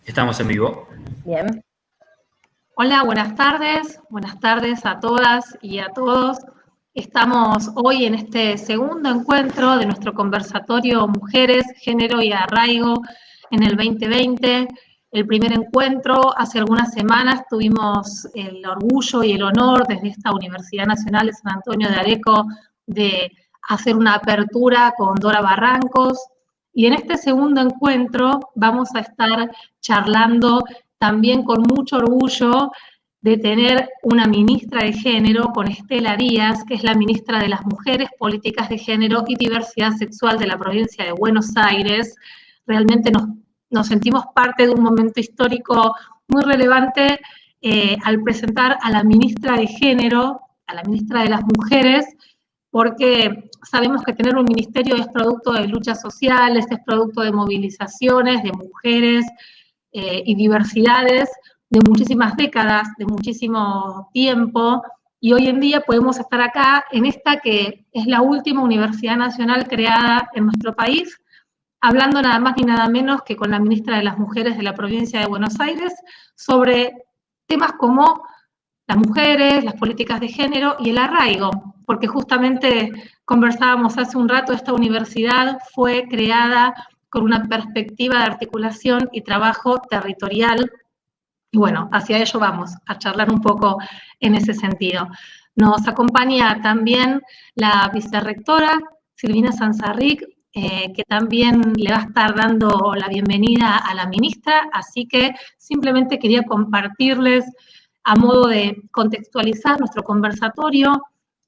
Estamos en vivo. Bien. Hola, buenas tardes a todas y a todos. Estamos hoy en este segundo encuentro de nuestro conversatorio Mujeres, Género y Arraigo en el 2020. El primer encuentro, hace algunas semanas, tuvimos el orgullo y el honor desde esta Universidad Nacional de San Antonio de Areco de hacer una apertura con Dora Barrancos. Y en este segundo encuentro vamos a estar charlando también con mucho orgullo de tener una ministra de género, con Estela Díaz, que es la ministra de las Mujeres, Políticas de Género y Diversidad Sexual de la provincia de Buenos Aires. Realmente nos sentimos parte de un momento histórico muy relevante al presentar a la ministra de Género, a la ministra de las Mujeres, porque sabemos que tener un ministerio es producto de luchas sociales, es producto de movilizaciones de mujeres y diversidades de muchísimas décadas, de muchísimo tiempo, y hoy en día podemos estar acá en esta que es la última universidad nacional creada en nuestro país, hablando nada más ni nada menos que con la ministra de las Mujeres de la provincia de Buenos Aires sobre temas como las mujeres, las políticas de género y el arraigo, porque justamente conversábamos hace un rato, esta universidad fue creada con una perspectiva de articulación y trabajo territorial, y bueno, hacia ello vamos a charlar un poco en ese sentido. Nos acompaña también la vicerrectora Silvina Sanzarric, que también le va a estar dando la bienvenida a la ministra, así que simplemente quería compartirles a modo de contextualizar nuestro conversatorio,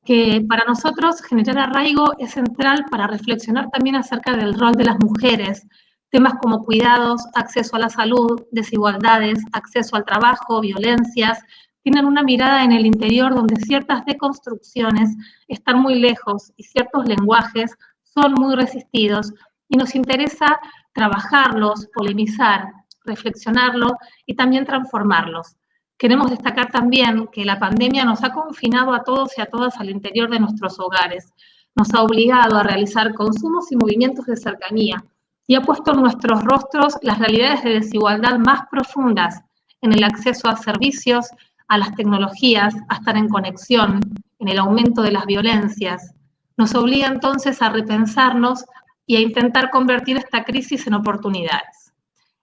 que para nosotros generar arraigo es central para reflexionar también acerca del rol de las mujeres, temas como cuidados, acceso a la salud, desigualdades, acceso al trabajo, violencias, tienen una mirada en el interior donde ciertas deconstrucciones están muy lejos y ciertos lenguajes son muy resistidos, y nos interesa trabajarlos, polemizar, reflexionarlo y también transformarlos. Queremos destacar también que la pandemia nos ha confinado a todos y a todas al interior de nuestros hogares, nos ha obligado a realizar consumos y movimientos de cercanía, y ha puesto en nuestros rostros las realidades de desigualdad más profundas en el acceso a servicios, a las tecnologías, a estar en conexión, en el aumento de las violencias. Nos obliga entonces a repensarnos y a intentar convertir esta crisis en oportunidades.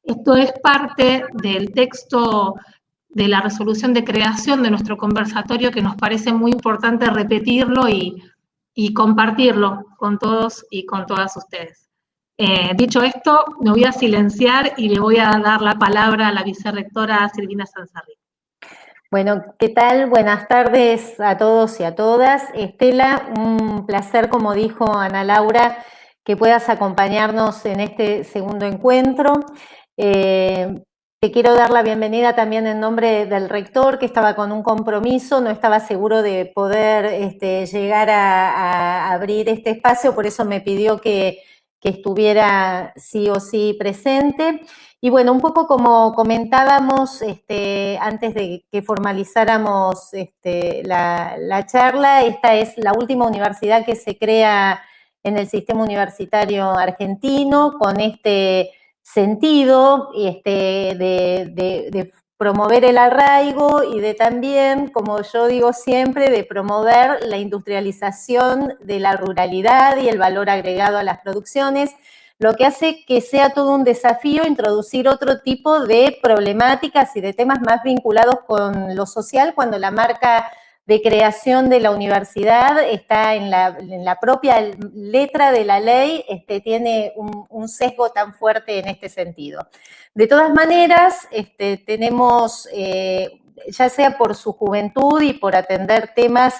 Esto es parte del texto de la resolución de creación de nuestro conversatorio, que nos parece muy importante repetirlo y compartirlo con todos y con todas ustedes. Dicho esto, me voy a silenciar y le voy a dar la palabra a la vicerrectora Silvina Sanzarric. Bueno, ¿qué tal? Buenas tardes a todos y a todas. Estela, un placer, como dijo Ana Laura, que puedas acompañarnos en este segundo encuentro. Te quiero dar la bienvenida también en nombre del rector, que estaba con un compromiso, no estaba seguro de poder llegar a abrir este espacio, por eso me pidió que estuviera sí o sí presente. Y bueno, un poco como comentábamos antes de que formalizáramos la charla, esta es la última universidad que se crea en el sistema universitario argentino con este sentido de promover el arraigo y de también, como yo digo siempre, de promover la industrialización de la ruralidad y el valor agregado a las producciones, lo que hace que sea todo un desafío introducir otro tipo de problemáticas y de temas más vinculados con lo social cuando la marca de creación de la universidad está en la propia letra de la ley, tiene un sesgo tan fuerte en este sentido. De todas maneras, tenemos, ya sea por su juventud y por atender temas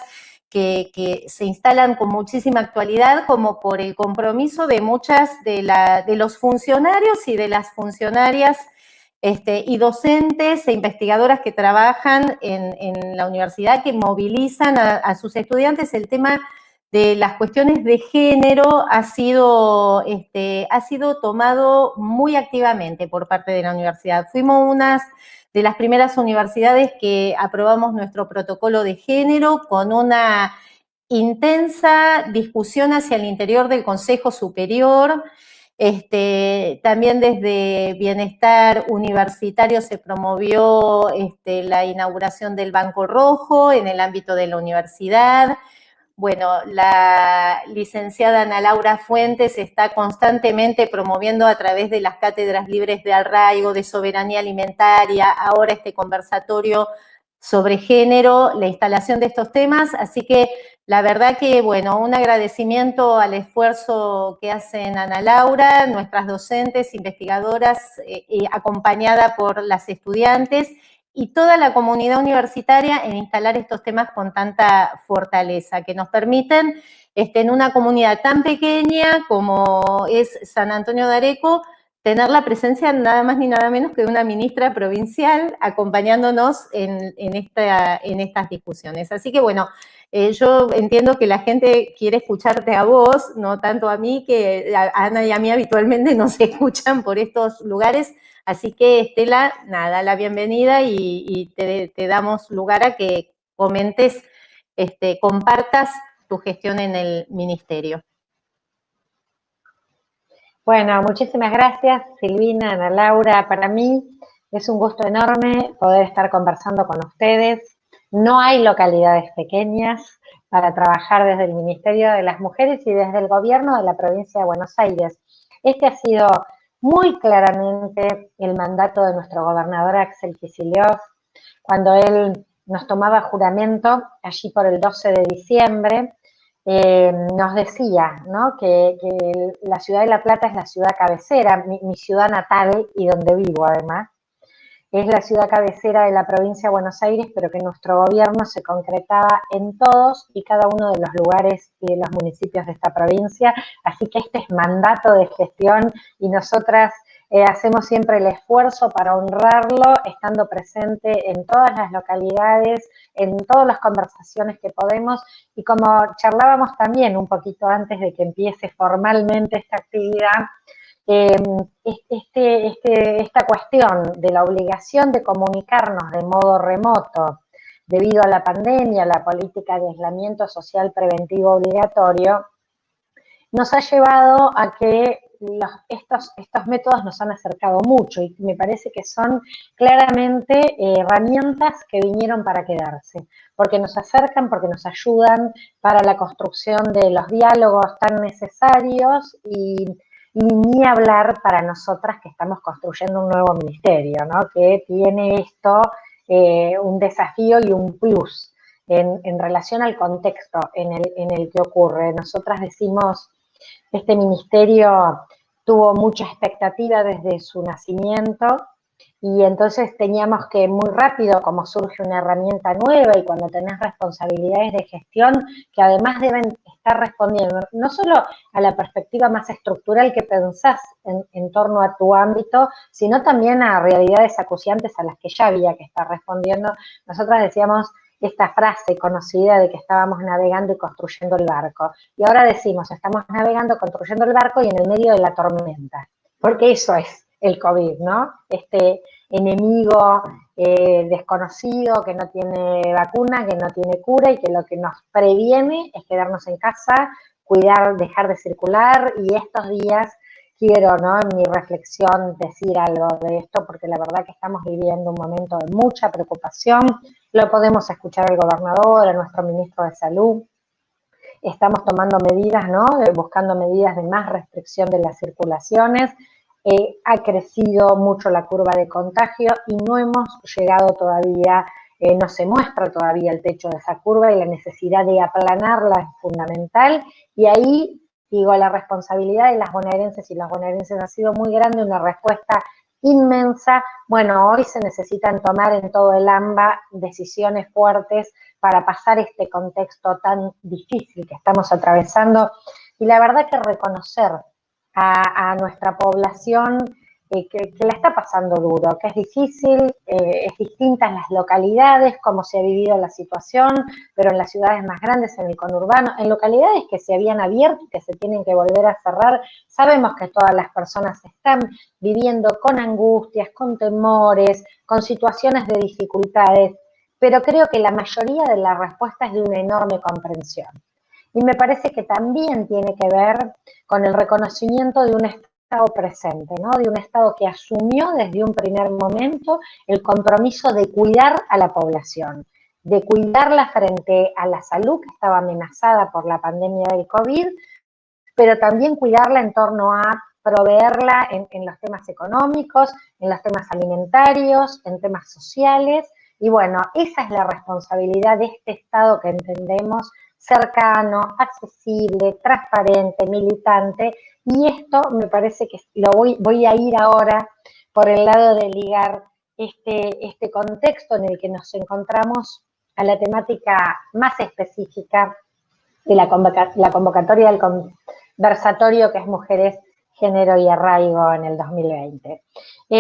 que se instalan con muchísima actualidad, como por el compromiso de muchas de los funcionarios y de las funcionarias y docentes e investigadoras que trabajan en la universidad, que movilizan a sus estudiantes. El tema de las cuestiones de género ha sido tomado muy activamente por parte de la universidad. Fuimos unas de las primeras universidades que aprobamos nuestro protocolo de género con una intensa discusión hacia el interior del Consejo Superior, También desde Bienestar Universitario se promovió la inauguración del Banco Rojo en el ámbito de la universidad. Bueno, la licenciada Ana Laura Fuentes está constantemente promoviendo a través de las cátedras libres de arraigo, de soberanía alimentaria, ahora este conversatorio sobre género, la instalación de estos temas, así que la verdad que, bueno, un agradecimiento al esfuerzo que hacen Ana Laura, nuestras docentes, investigadoras, acompañada por las estudiantes, y toda la comunidad universitaria en instalar estos temas con tanta fortaleza, que nos permiten, en una comunidad tan pequeña como es San Antonio de Areco, tener la presencia nada más ni nada menos que de una ministra provincial acompañándonos en estas discusiones. Así que, bueno, yo entiendo que la gente quiere escucharte a vos, no tanto a mí, que a Ana y a mí habitualmente nos escuchan por estos lugares. Así que, Estela, nada, la bienvenida y te damos lugar a que comentes, compartas tu gestión en el ministerio. Bueno, muchísimas gracias, Silvina, Ana Laura. Para mí es un gusto enorme poder estar conversando con ustedes. No hay localidades pequeñas para trabajar desde el Ministerio de las Mujeres y desde el Gobierno de la Provincia de Buenos Aires. Este ha sido muy claramente el mandato de nuestro gobernador Axel Kicillof, cuando él nos tomaba juramento allí por el 12 de diciembre, nos decía, ¿no?, que la ciudad de La Plata es la ciudad cabecera, mi ciudad natal y donde vivo además, es la ciudad cabecera de la provincia de Buenos Aires, pero que nuestro gobierno se concretaba en todos y cada uno de los lugares y de los municipios de esta provincia, así que este es mandato de gestión y nosotras hacemos siempre el esfuerzo para honrarlo, estando presente en todas las localidades, en todas las conversaciones que podemos, y como charlábamos también un poquito antes de que empiece formalmente esta actividad, esta cuestión de la obligación de comunicarnos de modo remoto debido a la pandemia, la política de aislamiento social preventivo obligatorio, nos ha llevado a que estos métodos nos han acercado mucho y me parece que son claramente herramientas que vinieron para quedarse, porque nos acercan, porque nos ayudan para la construcción de los diálogos tan necesarios y ni hablar para nosotras que estamos construyendo un nuevo ministerio, ¿no?, que tiene esto un desafío y un plus en relación al contexto en el que ocurre. Nosotras decimos, este ministerio tuvo mucha expectativa desde su nacimiento y entonces teníamos que muy rápido, como surge una herramienta nueva y cuando tenés responsabilidades de gestión que además deben estar respondiendo no solo a la perspectiva más estructural que pensás en torno a tu ámbito, sino también a realidades acuciantes a las que ya había que estar respondiendo. Nosotras decíamos esta frase conocida de que estábamos navegando y construyendo el barco. Y ahora decimos, estamos navegando, construyendo el barco y en el medio de la tormenta. Porque eso es el COVID, ¿no? Este enemigo desconocido que no tiene vacuna, que no tiene cura y que lo que nos previene es quedarnos en casa, cuidar, dejar de circular, y estos días quiero, ¿no?, en mi reflexión decir algo de esto, porque la verdad que estamos viviendo un momento de mucha preocupación. Lo podemos escuchar al gobernador, a nuestro ministro de Salud. Estamos tomando medidas, ¿no?, buscando medidas de más restricción de las circulaciones. Ha crecido mucho la curva de contagio y no hemos llegado todavía, no se muestra todavía el techo de esa curva y la necesidad de aplanarla es fundamental. Y ahí, digo, la responsabilidad de las bonaerenses y las bonaerenses ha sido muy grande, una respuesta inmensa. Bueno, hoy se necesitan tomar en todo el AMBA decisiones fuertes para pasar este contexto tan difícil que estamos atravesando. Y la verdad que reconocer a nuestra población que la está pasando duro, que es difícil, es distinta en las localidades, cómo se ha vivido la situación, pero en las ciudades más grandes, en el conurbano, en localidades que se habían abierto y que se tienen que volver a cerrar, sabemos que todas las personas están viviendo con angustias, con temores, con situaciones de dificultades, pero creo que la mayoría de la respuesta es de una enorme comprensión. Y me parece que también tiene que ver con el reconocimiento de un Estado presente, ¿no? De un Estado que asumió desde un primer momento el compromiso de cuidar a la población, de cuidarla frente a la salud que estaba amenazada por la pandemia del COVID, pero también cuidarla en torno a proveerla en los temas económicos, en los temas alimentarios, en temas sociales, y bueno, esa es la responsabilidad de este Estado que entendemos cercano, accesible, transparente, militante, y esto me parece que voy a ir ahora por el lado de ligar este contexto en el que nos encontramos a la temática más específica de la convocatoria del conversatorio que es Mujeres, Género y Arraigo en el 2020.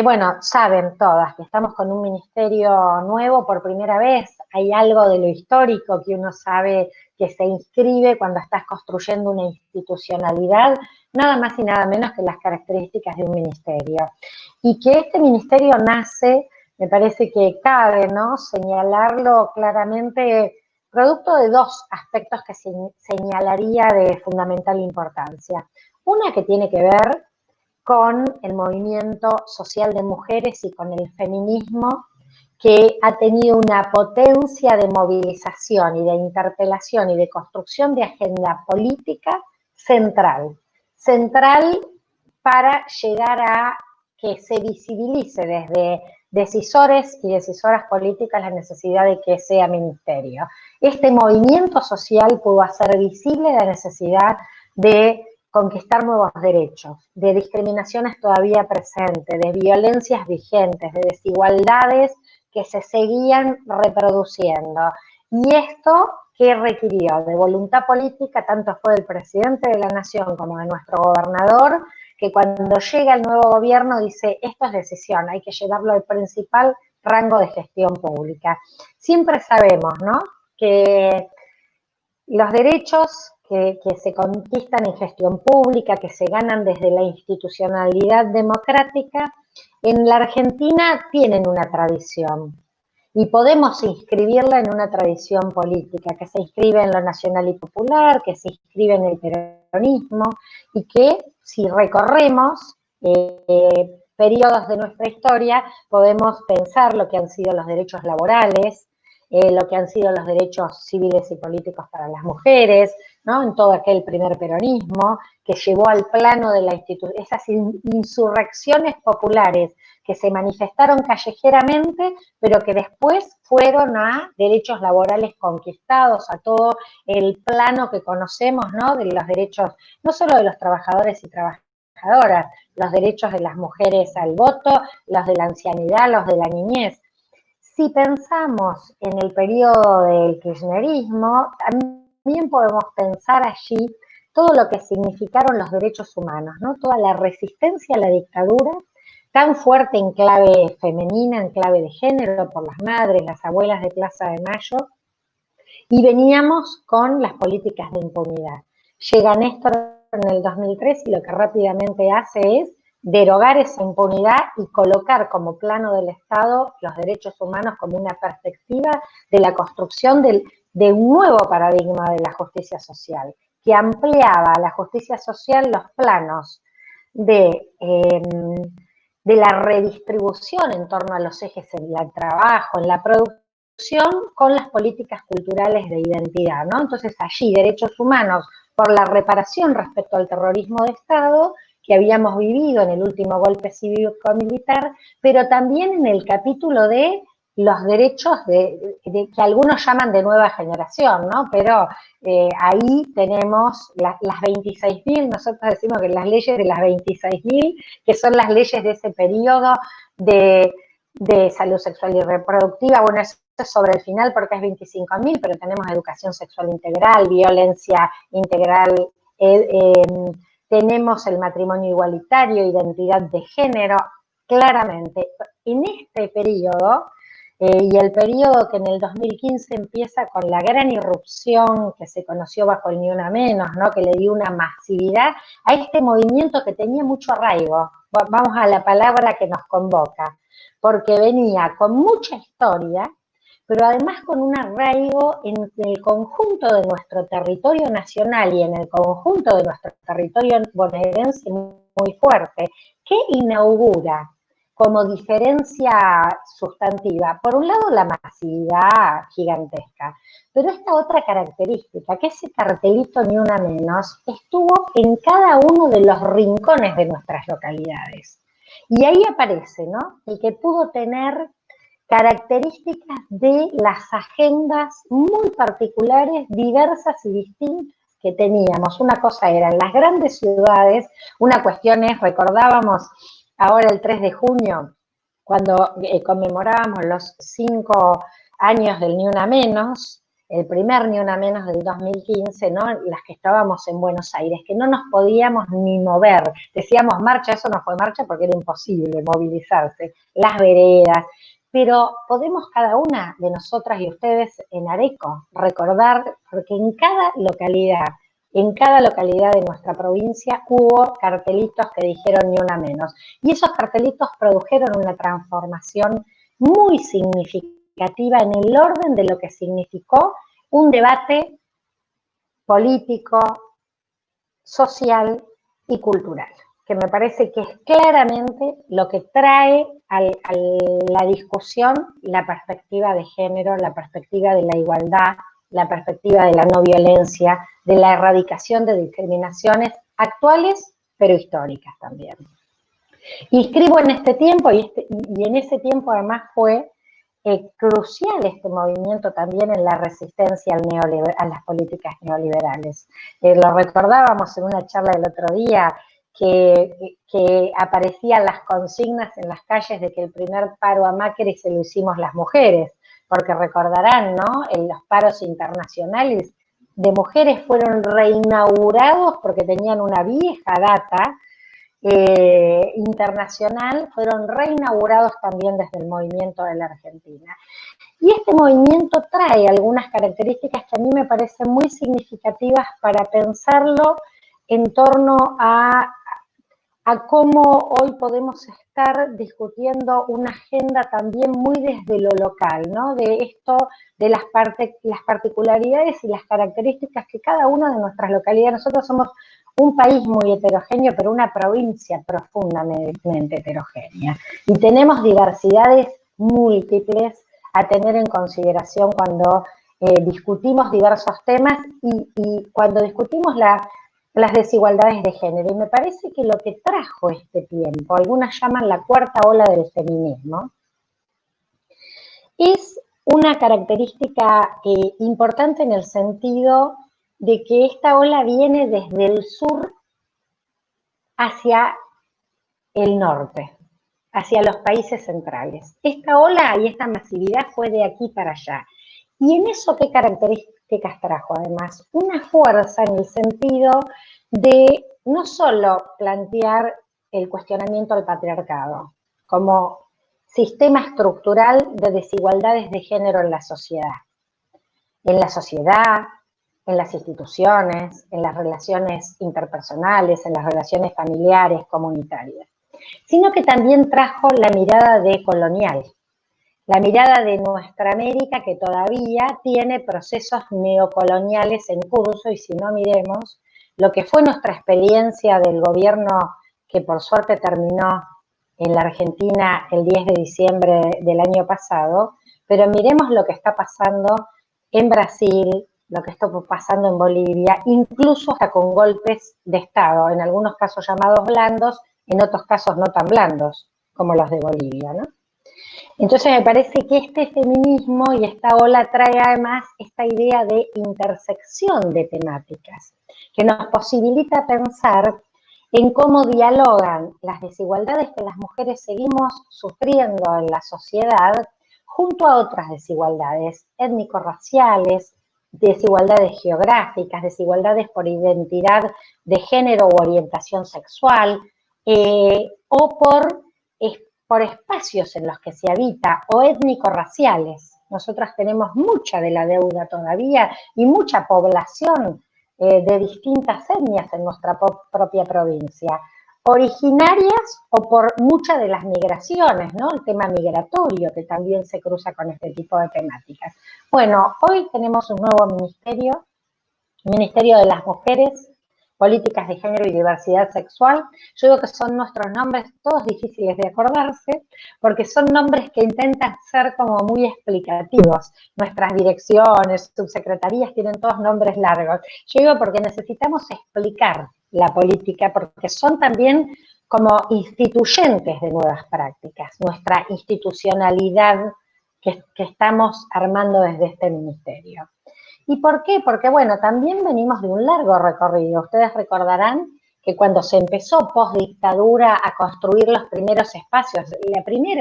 Bueno, saben todas que estamos con un ministerio nuevo por primera vez. Hay algo de lo histórico que uno sabe que se inscribe cuando estás construyendo una institucionalidad, nada más y nada menos que las características de un ministerio. Y que este ministerio nace, me parece que cabe, ¿no?, señalarlo claramente, producto de dos aspectos que señalaría de fundamental importancia. Una que tiene que ver con el movimiento social de mujeres y con el feminismo, que ha tenido una potencia de movilización y de interpelación y de construcción de agenda política central para llegar a que se visibilice desde decisores y decisoras políticas la necesidad de que sea ministerio. Este movimiento social pudo hacer visible la necesidad de conquistar nuevos derechos, de discriminaciones todavía presentes, de violencias vigentes, de desigualdades que se seguían reproduciendo. Y esto, ¿qué requirió? De voluntad política, tanto fue del presidente de la Nación como de nuestro gobernador, que cuando llega el nuevo gobierno dice, esto es decisión, hay que llevarlo al principal rango de gestión pública. Siempre sabemos, ¿no?, que los derechos que se conquistan en gestión pública, que se ganan desde la institucionalidad democrática, en la Argentina tienen una tradición. Y podemos inscribirla en una tradición política que se inscribe en lo nacional y popular, que se inscribe en el peronismo, y que si recorremos periodos de nuestra historia, podemos pensar lo que han sido los derechos laborales, lo que han sido los derechos civiles y políticos para las mujeres, ¿no?, en todo aquel primer peronismo, que llevó al plano de la institución, esas insurrecciones populares que se manifestaron callejeramente, pero que después fueron a derechos laborales conquistados, a todo el plano que conocemos, ¿no?, de los derechos, no solo de los trabajadores y trabajadoras, los derechos de las mujeres al voto, los de la ancianidad, los de la niñez. Si pensamos en el periodo del kirchnerismo, también podemos pensar allí todo lo que significaron los derechos humanos, ¿no?, toda la resistencia a la dictadura, tan fuerte en clave femenina, en clave de género, por las madres, las abuelas de Plaza de Mayo, y veníamos con las políticas de impunidad. Llega Néstor en el 2003 y lo que rápidamente hace es derogar esa impunidad y colocar como plano del Estado los derechos humanos como una perspectiva de la construcción de un nuevo paradigma de la justicia social, que ampliaba a la justicia social los planos de la redistribución en torno a los ejes en el trabajo, en la producción, con las políticas culturales de identidad, ¿no? Entonces allí derechos humanos por la reparación respecto al terrorismo de Estado que habíamos vivido en el último golpe cívico-militar, pero también en el capítulo de los derechos que algunos llaman de nueva generación, ¿no? Pero ahí tenemos las 26.000, nosotros decimos que las leyes de las 26.000, que son las leyes de ese periodo de salud sexual y reproductiva. Bueno, eso es sobre el final porque es 25.000, pero tenemos educación sexual integral, violencia integral, tenemos el matrimonio igualitario, identidad de género, claramente. En este periodo, y el periodo que en el 2015 empieza con la gran irrupción que se conoció bajo el Ni Una Menos, ¿no?, que le dio una masividad a este movimiento que tenía mucho arraigo. Vamos a la palabra que nos convoca, porque venía con mucha historia, pero además con un arraigo en el conjunto de nuestro territorio nacional y en el conjunto de nuestro territorio bonaerense muy fuerte, que inaugura como diferencia sustantiva, por un lado la masividad gigantesca, pero esta otra característica, que ese cartelito ni una menos, estuvo en cada uno de los rincones de nuestras localidades. Y ahí aparece, ¿no?, el que pudo tener características de las agendas muy particulares, diversas y distintas que teníamos. Una cosa eran las grandes ciudades, una cuestión es, recordábamos ahora el 3 de junio, cuando conmemorábamos los 5 años del Ni Una Menos, el primer Ni Una Menos del 2015, ¿no?, las que estábamos en Buenos Aires, que no nos podíamos ni mover. Decíamos marcha, eso no fue marcha porque era imposible movilizarse, las veredas, pero podemos cada una de nosotras y ustedes en Areco recordar, porque en cada localidad de nuestra provincia hubo cartelitos que dijeron Ni Una Menos. Y esos cartelitos produjeron una transformación muy significativa en el orden de lo que significó un debate político, social y cultural, que me parece que es claramente lo que trae a la discusión la perspectiva de género, la perspectiva de la igualdad, la perspectiva de la no violencia, de la erradicación de discriminaciones actuales, pero históricas también. Y escribo en este tiempo, y en ese tiempo además fue crucial este movimiento también en la resistencia a las políticas neoliberales. Lo recordábamos en una charla del otro día, que aparecían las consignas en las calles de que el primer paro a Macri se lo hicimos las mujeres, porque recordarán, ¿no?, en los paros internacionales de mujeres fueron reinaugurados porque tenían una vieja data internacional, fueron reinaugurados también desde el movimiento de la Argentina. Y este movimiento trae algunas características que a mí me parecen muy significativas para pensarlo en torno a cómo hoy podemos estar discutiendo una agenda también muy desde lo local, ¿no?, de esto, de las particularidades y las características que cada una de nuestras localidades. Nosotros somos un país muy heterogéneo, pero una provincia profundamente heterogénea. Y tenemos diversidades múltiples a tener en consideración cuando discutimos diversos temas y cuando discutimos las desigualdades de género. Y me parece que lo que trajo este tiempo, algunas llaman la cuarta ola del feminismo, es una característica importante en el sentido de que esta ola viene desde el sur hacia el norte, hacia los países centrales. Esta ola y esta masividad fue de aquí para allá. ¿Y en eso qué características trajo? Además, una fuerza en el sentido de no solo plantear el cuestionamiento al patriarcado como sistema estructural de desigualdades de género en la sociedad, en las instituciones, en las relaciones interpersonales, en las relaciones familiares, comunitarias, sino que también trajo la mirada decolonial, la mirada de nuestra América, que todavía tiene procesos neocoloniales en curso, y si no, miremos lo que fue nuestra experiencia del gobierno que por suerte terminó en la Argentina el 10 de diciembre del año pasado, pero miremos lo que está pasando en Brasil, lo que está pasando en Bolivia, incluso hasta con golpes de Estado, en algunos casos llamados blandos, en otros casos no tan blandos, como los de Bolivia, ¿no? Entonces me parece que este feminismo y esta ola trae además esta idea de intersección de temáticas, que nos posibilita pensar en cómo dialogan las desigualdades que las mujeres seguimos sufriendo en la sociedad junto a otras desigualdades étnico-raciales, desigualdades geográficas, desigualdades por identidad de género u orientación sexual, o por espacios en los que se habita, o étnico-raciales. Nosotras tenemos mucha de la deuda todavía y mucha población de distintas etnias en nuestra propia provincia, originarias o por muchas de las migraciones, ¿no? El tema migratorio que también se cruza con este tipo de temáticas. Bueno, hoy tenemos un nuevo ministerio, Ministerio de las Mujeres, Políticas de Género y Diversidad Sexual. Yo digo que son nuestros nombres todos difíciles de acordarse, porque son nombres que intentan ser como muy explicativos. Nuestras direcciones, subsecretarías tienen todos nombres largos. Yo digo porque necesitamos explicar la política, porque son también como instituyentes de nuevas prácticas, nuestra institucionalidad que estamos armando desde este ministerio. ¿Y por qué? Porque, bueno, también venimos de un largo recorrido. Ustedes recordarán que cuando se empezó post-dictadura a construir los primeros espacios,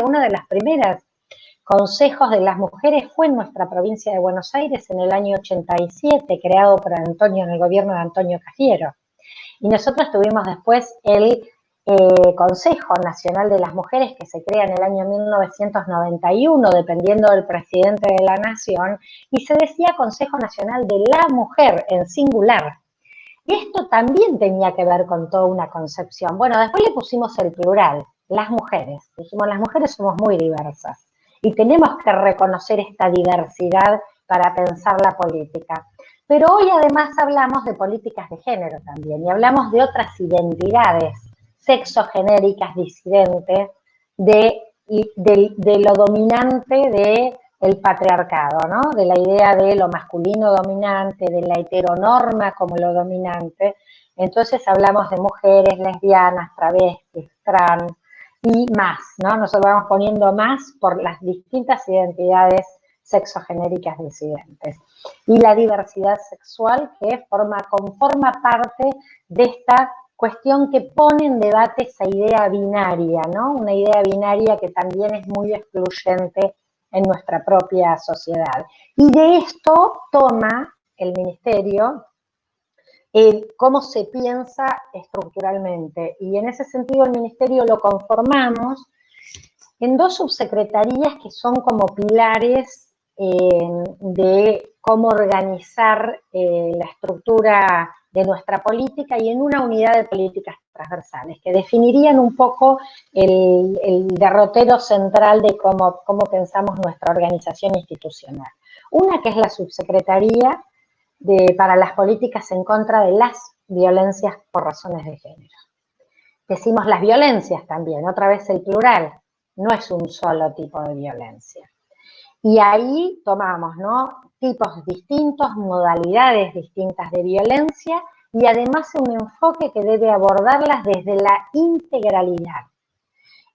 una de las primeras consejos de las mujeres fue en nuestra provincia de Buenos Aires en el año 87, creado por en el gobierno de Antonio Cafiero. Y nosotros tuvimos después el Consejo Nacional de las Mujeres, que se crea en el año 1991, dependiendo del presidente de la nación, y se decía Consejo Nacional de la Mujer, en singular. Y esto también tenía que ver con toda una concepción. Bueno, después le pusimos el plural, las mujeres. Dijimos, las mujeres somos muy diversas y tenemos que reconocer esta diversidad para pensar la política. Pero hoy además hablamos de políticas de género también y hablamos de otras identidades sexogenéricas disidentes de lo dominante del patriarcado, ¿no? De la idea de lo masculino dominante, de la heteronorma como lo dominante. Entonces hablamos de mujeres, lesbianas, travestis, trans y más, ¿no? Nos vamos poniendo más por las distintas identidades sexogenéricas disidentes. Y la diversidad sexual que conforma parte de esta cuestión que pone en debate esa idea binaria, ¿no? Una idea binaria que también es muy excluyente en nuestra propia sociedad. Y de esto toma el ministerio cómo se piensa estructuralmente. Y en ese sentido el ministerio lo conformamos en dos subsecretarías que son como pilares de cómo organizar la estructura de nuestra política y en una unidad de políticas transversales que definirían un poco el derrotero central de cómo pensamos nuestra organización institucional. Una que es la subsecretaría para las políticas en contra de las violencias por razones de género. Decimos las violencias también, otra vez el plural, no es un solo tipo de violencia. Y ahí tomamos, ¿no?, tipos distintos, modalidades distintas de violencia y además un enfoque que debe abordarlas desde la integralidad.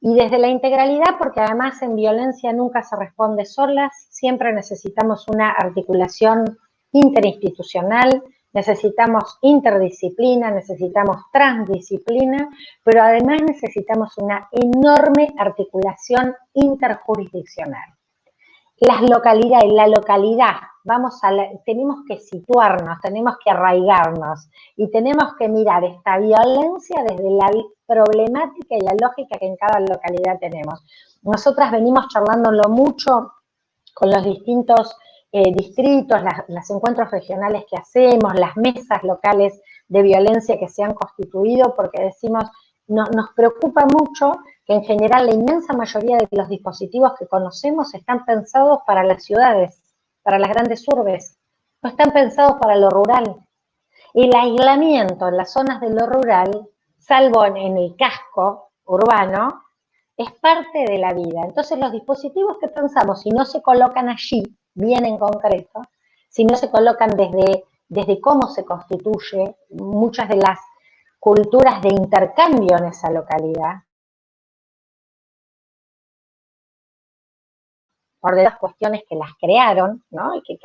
Y desde la integralidad porque además en violencia nunca se responde solas, siempre necesitamos una articulación interinstitucional, necesitamos interdisciplina, necesitamos transdisciplina, pero además necesitamos una enorme articulación interjurisdiccional. La localidad, tenemos que situarnos, tenemos que arraigarnos y tenemos que mirar esta violencia desde la problemática y la lógica que en cada localidad tenemos. Nosotras venimos charlándolo mucho con los distintos distritos, los encuentros regionales que hacemos, las mesas locales de violencia que se han constituido, porque decimos, nos preocupa mucho que en general la inmensa mayoría de los dispositivos que conocemos están pensados para las ciudades, para las grandes urbes, no están pensados para lo rural. El aislamiento en las zonas de lo rural, salvo en el casco urbano, es parte de la vida. Entonces los dispositivos que pensamos, si no se colocan allí, bien en concreto, si no se colocan desde cómo se constituye muchas de las culturas de intercambio en esa localidad, por de las cuestiones que las crearon, ¿no? Y que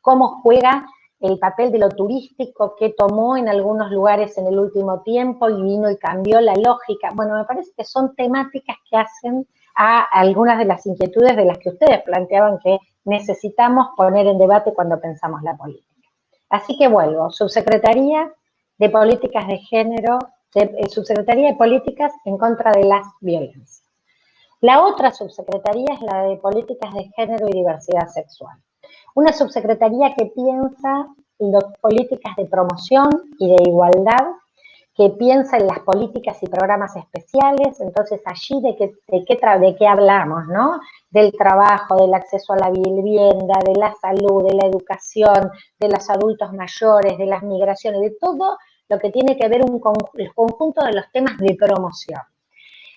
cómo juega el papel de lo turístico que tomó en algunos lugares en el último tiempo y vino y cambió la lógica. Bueno, me parece que son temáticas que hacen a algunas de las inquietudes de las que ustedes planteaban que necesitamos poner en debate cuando pensamos la política. Así que vuelvo, Subsecretaría de Políticas de Género, Subsecretaría de Políticas en contra de las violencias. La otra subsecretaría es la de Políticas de Género y Diversidad Sexual. Una subsecretaría que piensa en políticas de promoción y de igualdad que piensa en las políticas y programas especiales. Entonces allí de qué hablamos, ¿no? Del trabajo, del acceso a la vivienda, de la salud, de la educación, de los adultos mayores, de las migraciones, de todo lo que tiene que ver el conjunto de los temas de promoción.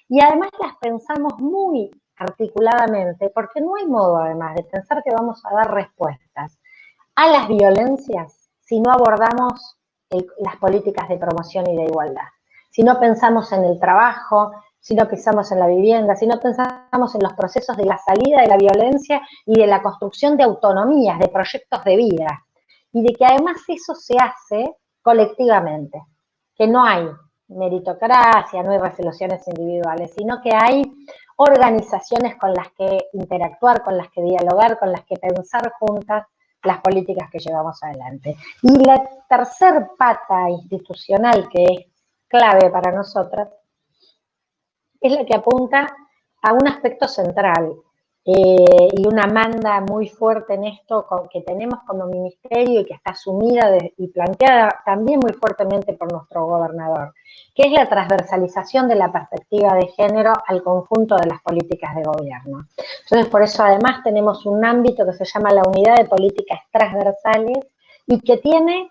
Y además las pensamos muy articuladamente, porque no hay modo además de pensar que vamos a dar respuestas a las violencias si no abordamos las políticas de promoción y de igualdad. Si no pensamos en el trabajo, si no pensamos en la vivienda, si no pensamos en los procesos de la salida de la violencia y de la construcción de autonomías, de proyectos de vida. Y de que además eso se hace colectivamente, que no hay meritocracia, no hay resoluciones individuales, sino que hay organizaciones con las que interactuar, con las que dialogar, con las que pensar juntas las políticas que llevamos adelante. Y la tercer pata institucional que es clave para nosotras es la que apunta a un aspecto central y una manda muy fuerte en esto que tenemos como ministerio y que está asumida y planteada también muy fuertemente por nuestro gobernador, que es la transversalización de la perspectiva de género al conjunto de las políticas de gobierno. Entonces, por eso además tenemos un ámbito que se llama la Unidad de Políticas Transversales y que tiene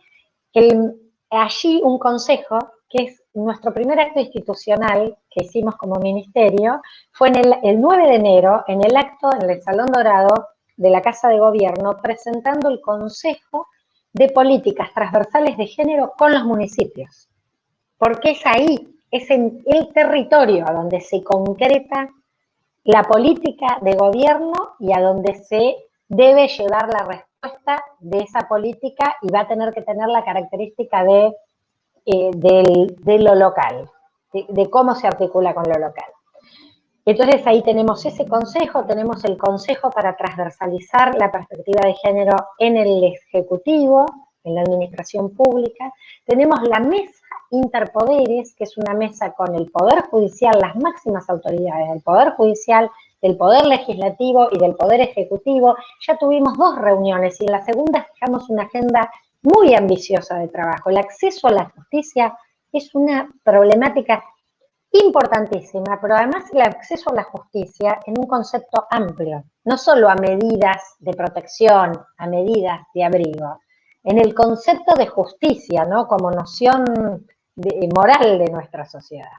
allí un consejo que es nuestro primer acto institucional que hicimos como ministerio, fue el 9 de enero, en el acto en el Salón Dorado de la Casa de Gobierno, presentando el Consejo de Políticas Transversales de Género con los municipios. Porque es ahí, es en el territorio donde se concreta la política de gobierno y a donde se debe llevar la respuesta de esa política y va a tener que tener la característica de lo local, de cómo se articula con lo local. Entonces ahí tenemos ese consejo, tenemos el consejo para transversalizar la perspectiva de género en el Ejecutivo, en la administración pública, tenemos la mesa interpoderes, que es una mesa con el Poder Judicial, las máximas autoridades del Poder Judicial, del Poder Legislativo y del Poder Ejecutivo. Ya tuvimos 2 reuniones y en la segunda fijamos una agenda muy ambiciosa de trabajo. El acceso a la justicia es una problemática importantísima, pero además el acceso a la justicia en un concepto amplio, no solo a medidas de protección, a medidas de abrigo, en el concepto de justicia, ¿no? Como noción moral de nuestra sociedad,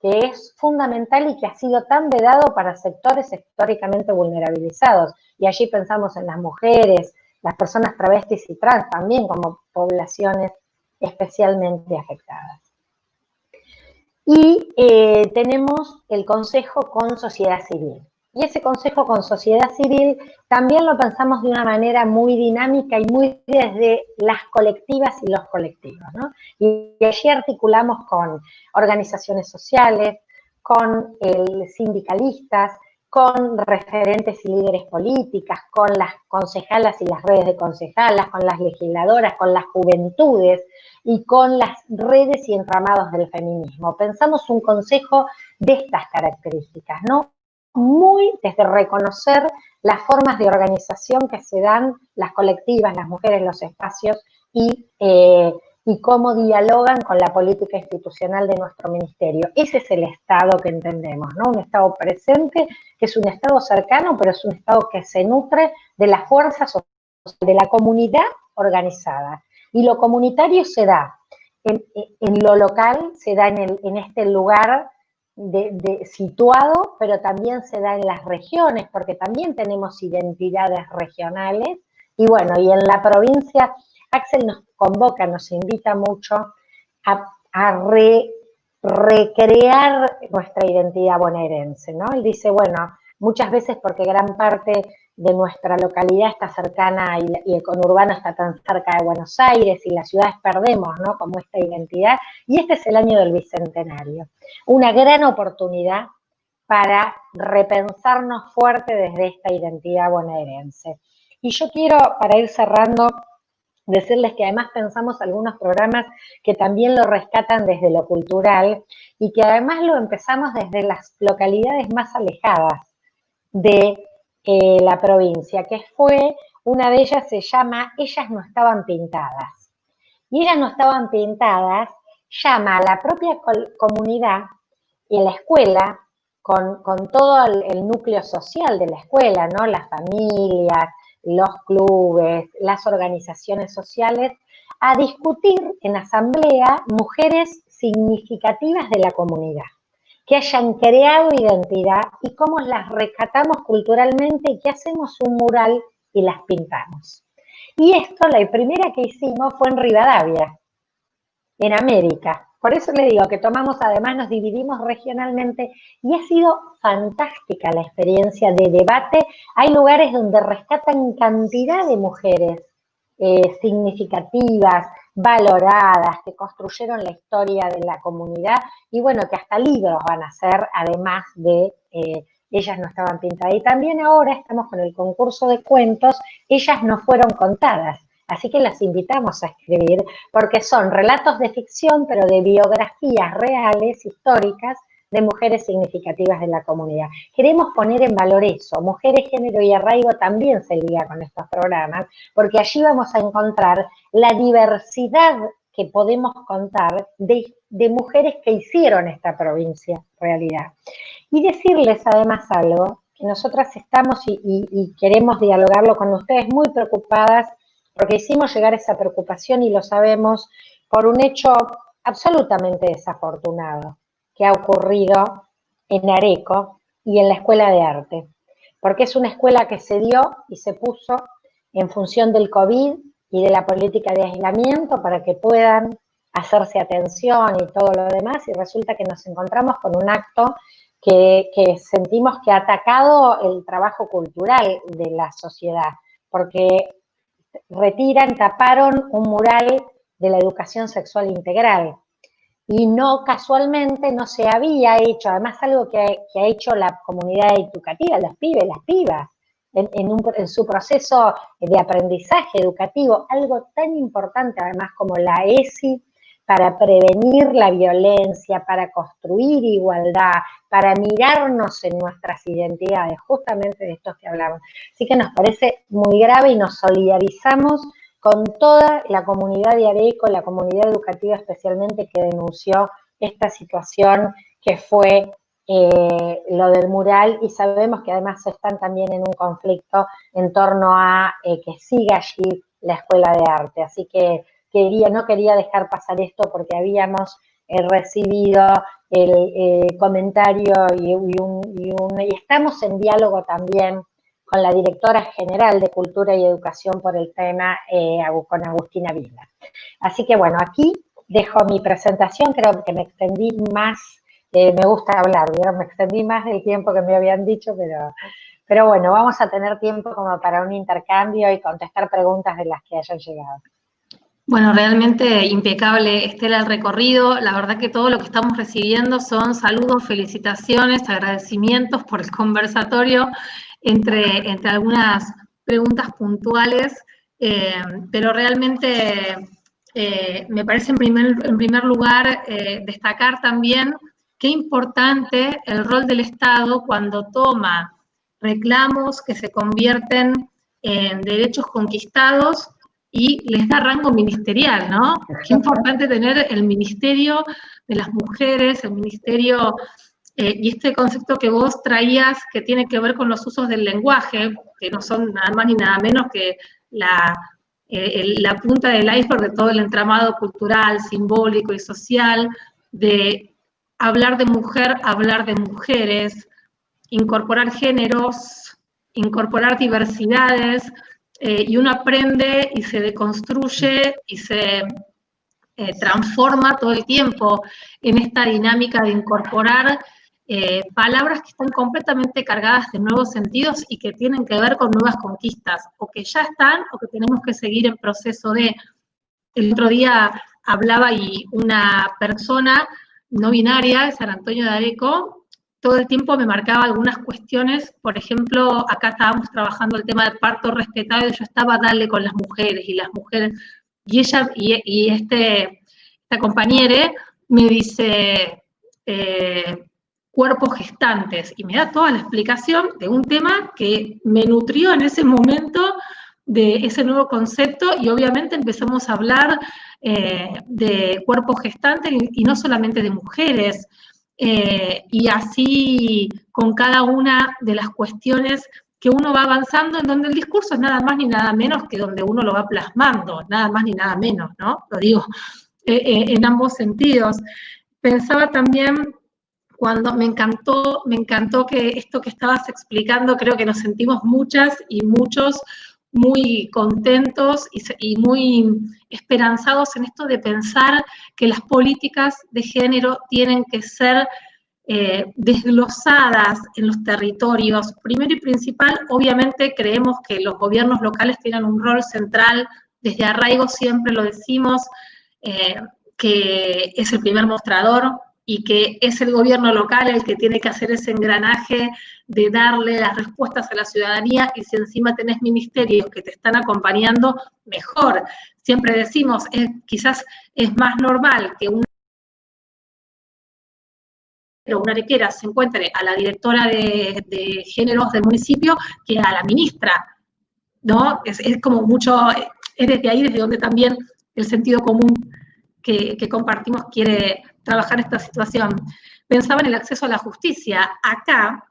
que es fundamental y que ha sido tan vedado para sectores históricamente vulnerabilizados. Y allí pensamos en las mujeres, las personas travestis y trans también como poblaciones especialmente afectadas. Y tenemos el Consejo con Sociedad Civil. Y ese Consejo con Sociedad Civil también lo pensamos de una manera muy dinámica y muy desde las colectivas y los colectivos, ¿no? Y allí articulamos con organizaciones sociales, con sindicalistas, con referentes y líderes políticas, con las concejalas y las redes de concejalas, con las legisladoras, con las juventudes y con las redes y entramados del feminismo. Pensamos un consejo de estas características, ¿no? Muy desde reconocer las formas de organización que se dan las colectivas, las mujeres, los espacios y cómo dialogan con la política institucional de nuestro ministerio. Ese es el Estado que entendemos, ¿no? Un Estado presente, que es un Estado cercano, pero es un Estado que se nutre de la fuerza social, de la comunidad organizada. Y lo comunitario se da en lo local, se da en este lugar situado, pero también se da en las regiones, porque también tenemos identidades regionales. Y bueno, y en la provincia, Axel nos convoca, nos invita mucho a recrear nuestra identidad bonaerense, ¿no? Él dice, bueno, muchas veces porque gran parte de nuestra localidad está cercana y el conurbano está tan cerca de Buenos Aires y las ciudades perdemos, ¿no? Como esta identidad. Y este es el año del Bicentenario. Una gran oportunidad para repensarnos fuerte desde esta identidad bonaerense. Y yo quiero, para ir cerrando, decirles que además pensamos algunos programas que también lo rescatan desde lo cultural y que además lo empezamos desde las localidades más alejadas de la provincia, que fue, una de ellas se llama Ellas no estaban pintadas. Y ellas no estaban pintadas llama a la propia comunidad y a la escuela, con todo el núcleo social de la escuela, ¿no? Las familias, los clubes, las organizaciones sociales, a discutir en asamblea mujeres significativas de la comunidad, que hayan creado identidad y cómo las rescatamos culturalmente y que hacemos un mural y las pintamos. Y esto, la primera que hicimos fue en Rivadavia, en América. Por eso le digo que tomamos, además nos dividimos regionalmente y ha sido fantástica la experiencia de debate. Hay lugares donde rescatan cantidad de mujeres significativas, valoradas, que construyeron la historia de la comunidad y bueno, que hasta libros van a hacer, además de Ellas no estaban pintadas. Y también ahora estamos con el concurso de cuentos Ellas no fueron contadas. Así que las invitamos a escribir porque son relatos de ficción, pero de biografías reales, históricas, de mujeres significativas de la comunidad. Queremos poner en valor eso. Mujeres, Género y Arraigo también se liga con estos programas, porque allí vamos a encontrar la diversidad que podemos contar de mujeres que hicieron esta provincia realidad. Y decirles además algo, que nosotras estamos y queremos dialogarlo con ustedes muy preocupadas, porque hicimos llegar esa preocupación y lo sabemos por un hecho absolutamente desafortunado que ha ocurrido en Areco y en la Escuela de Arte, porque es una escuela que se dio y se puso en función del COVID y de la política de aislamiento para que puedan hacerse atención y todo lo demás, y resulta que nos encontramos con un acto que sentimos que ha atacado el trabajo cultural de la sociedad, porque taparon un mural de la educación sexual integral. Y no, casualmente no se había hecho, además algo que ha hecho la comunidad educativa, los pibes, las pibas, en su proceso de aprendizaje educativo, algo tan importante además como la ESI, para prevenir la violencia, para construir igualdad, para mirarnos en nuestras identidades, justamente de estos que hablamos. Así que nos parece muy grave y nos solidarizamos con toda la comunidad de Areco, la comunidad educativa especialmente, que denunció esta situación que fue lo del mural, y sabemos que además están también en un conflicto en torno a que siga allí la Escuela de Arte. Así que no quería dejar pasar esto porque habíamos recibido el comentario y estamos en diálogo también con la directora general de Cultura y Educación por el tema, con Agustina Vila. Así que bueno, aquí dejo mi presentación, creo que me extendí más, me gusta hablar, ¿vieron? Me extendí más del tiempo que me habían dicho, pero bueno, vamos a tener tiempo como para un intercambio y contestar preguntas de las que hayan llegado. Bueno, realmente impecable, Estela, el recorrido. La verdad que todo lo que estamos recibiendo son saludos, felicitaciones, agradecimientos por el conversatorio, entre algunas preguntas puntuales, pero realmente me parece en primer lugar destacar también qué importante el rol del Estado cuando toma reclamos que se convierten en derechos conquistados y les da rango ministerial, ¿no? Qué importante tener el Ministerio de las Mujeres, el Ministerio, y este concepto que vos traías que tiene que ver con los usos del lenguaje, que no son nada más ni nada menos que la punta del iceberg de todo el entramado cultural, simbólico y social, de hablar de mujer, hablar de mujeres, incorporar géneros, incorporar diversidades, y uno aprende y se deconstruye y se transforma todo el tiempo en esta dinámica de incorporar palabras que están completamente cargadas de nuevos sentidos y que tienen que ver con nuevas conquistas, o que ya están o que tenemos que seguir en proceso de. El otro día hablaba y una persona no binaria de San Antonio de Areco todo el tiempo me marcaba algunas cuestiones. Por ejemplo, acá estábamos trabajando el tema del parto respetado y yo estaba dale con las mujeres, y ella y esta compañera me dice cuerpos gestantes, y me da toda la explicación de un tema que me nutrió en ese momento de ese nuevo concepto, y obviamente empezamos a hablar de cuerpos gestantes y no solamente de mujeres, y así con cada una de las cuestiones que uno va avanzando, en donde el discurso es nada más ni nada menos que donde uno lo va plasmando, nada más ni nada menos, ¿no? Lo digo en ambos sentidos. Pensaba también cuando me encantó que esto que estabas explicando, creo que nos sentimos muchas y muchos muy contentos y muy esperanzados en esto de pensar que las políticas de género tienen que ser desglosadas en los territorios. Primero y principal, obviamente creemos que los gobiernos locales tienen un rol central, desde arraigo siempre lo decimos, que es el primer mostrador y que es el gobierno local el que tiene que hacer ese engranaje de darle las respuestas a la ciudadanía, y si encima tenés ministerios que te están acompañando, mejor. Siempre decimos, quizás es más normal que una arequera se encuentre a la directora de géneros del municipio que a la ministra, ¿no? Es como mucho, es desde ahí desde donde también el sentido común que compartimos quiere trabajar esta situación. Pensaba en el acceso a la justicia. Acá,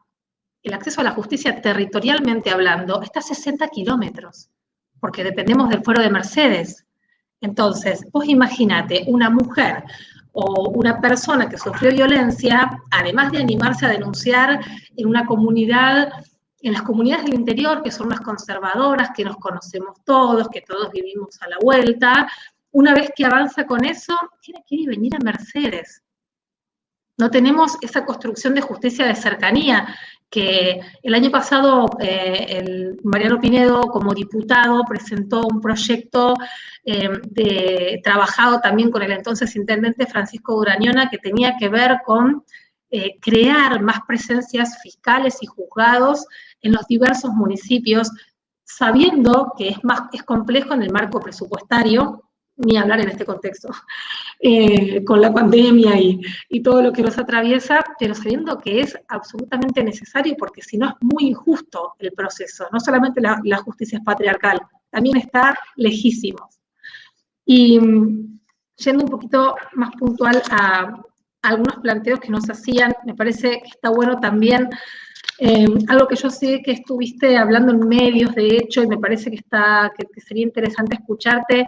el acceso a la justicia territorialmente hablando está a 60 kilómetros, porque dependemos del fuero de Mercedes. Entonces, vos imaginate una mujer o una persona que sufrió violencia, además de animarse a denunciar en una comunidad, en las comunidades del interior, que son más conservadoras, que nos conocemos todos, que todos vivimos a la vuelta, una vez que avanza con eso, tiene que ir y venir a Mercedes. No tenemos esa construcción de justicia de cercanía, que el año pasado Mariano Pinedo, como diputado, presentó un proyecto trabajado también con el entonces intendente Francisco Durañona, que tenía que ver con crear más presencias fiscales y juzgados en los diversos municipios, sabiendo que es complejo en el marco presupuestario, ni hablar en este contexto, con la pandemia y todo lo que nos atraviesa, pero sabiendo que es absolutamente necesario, porque si no es muy injusto el proceso. No solamente la justicia es patriarcal, también está lejísimo. Y yendo un poquito más puntual a algunos planteos que nos hacían, me parece que está bueno también, algo que yo sé que estuviste hablando en medios, de hecho, y me parece que sería interesante escucharte,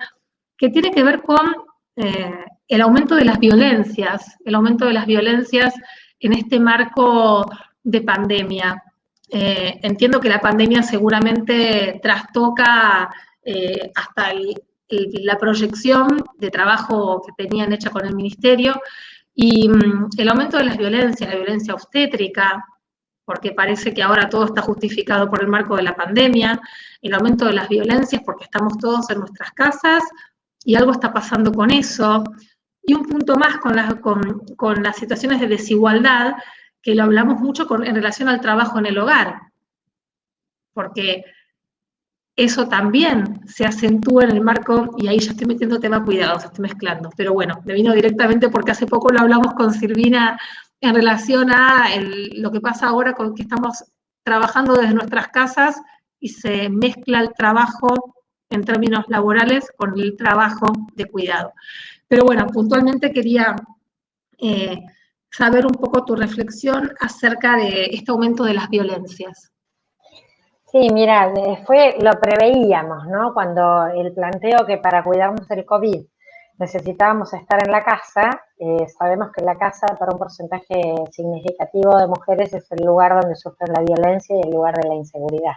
que tiene que ver con el aumento de las violencias en este marco de pandemia. Entiendo que la pandemia seguramente trastoca hasta la proyección de trabajo que tenían hecha con el ministerio, y el aumento de las violencias, la violencia obstétrica, porque parece que ahora todo está justificado por el marco de la pandemia, el aumento de las violencias porque estamos todos en nuestras casas y algo está pasando con eso, y un punto más con las situaciones de desigualdad, que lo hablamos mucho en relación al trabajo en el hogar, porque eso también se acentúa en el marco, y ahí ya estoy metiendo tema cuidados, estoy mezclando, pero bueno, me vino directamente porque hace poco lo hablamos con Silvina en relación a lo que pasa ahora con que estamos trabajando desde nuestras casas y se mezcla el trabajo en términos laborales con el trabajo de cuidado. Pero bueno, puntualmente quería saber un poco tu reflexión acerca de este aumento de las violencias. Sí, mira, lo preveíamos, ¿no? Cuando el planteo que para cuidarnos del COVID necesitábamos estar en la casa, sabemos que la casa para un porcentaje significativo de mujeres es el lugar donde sufren la violencia y el lugar de la inseguridad.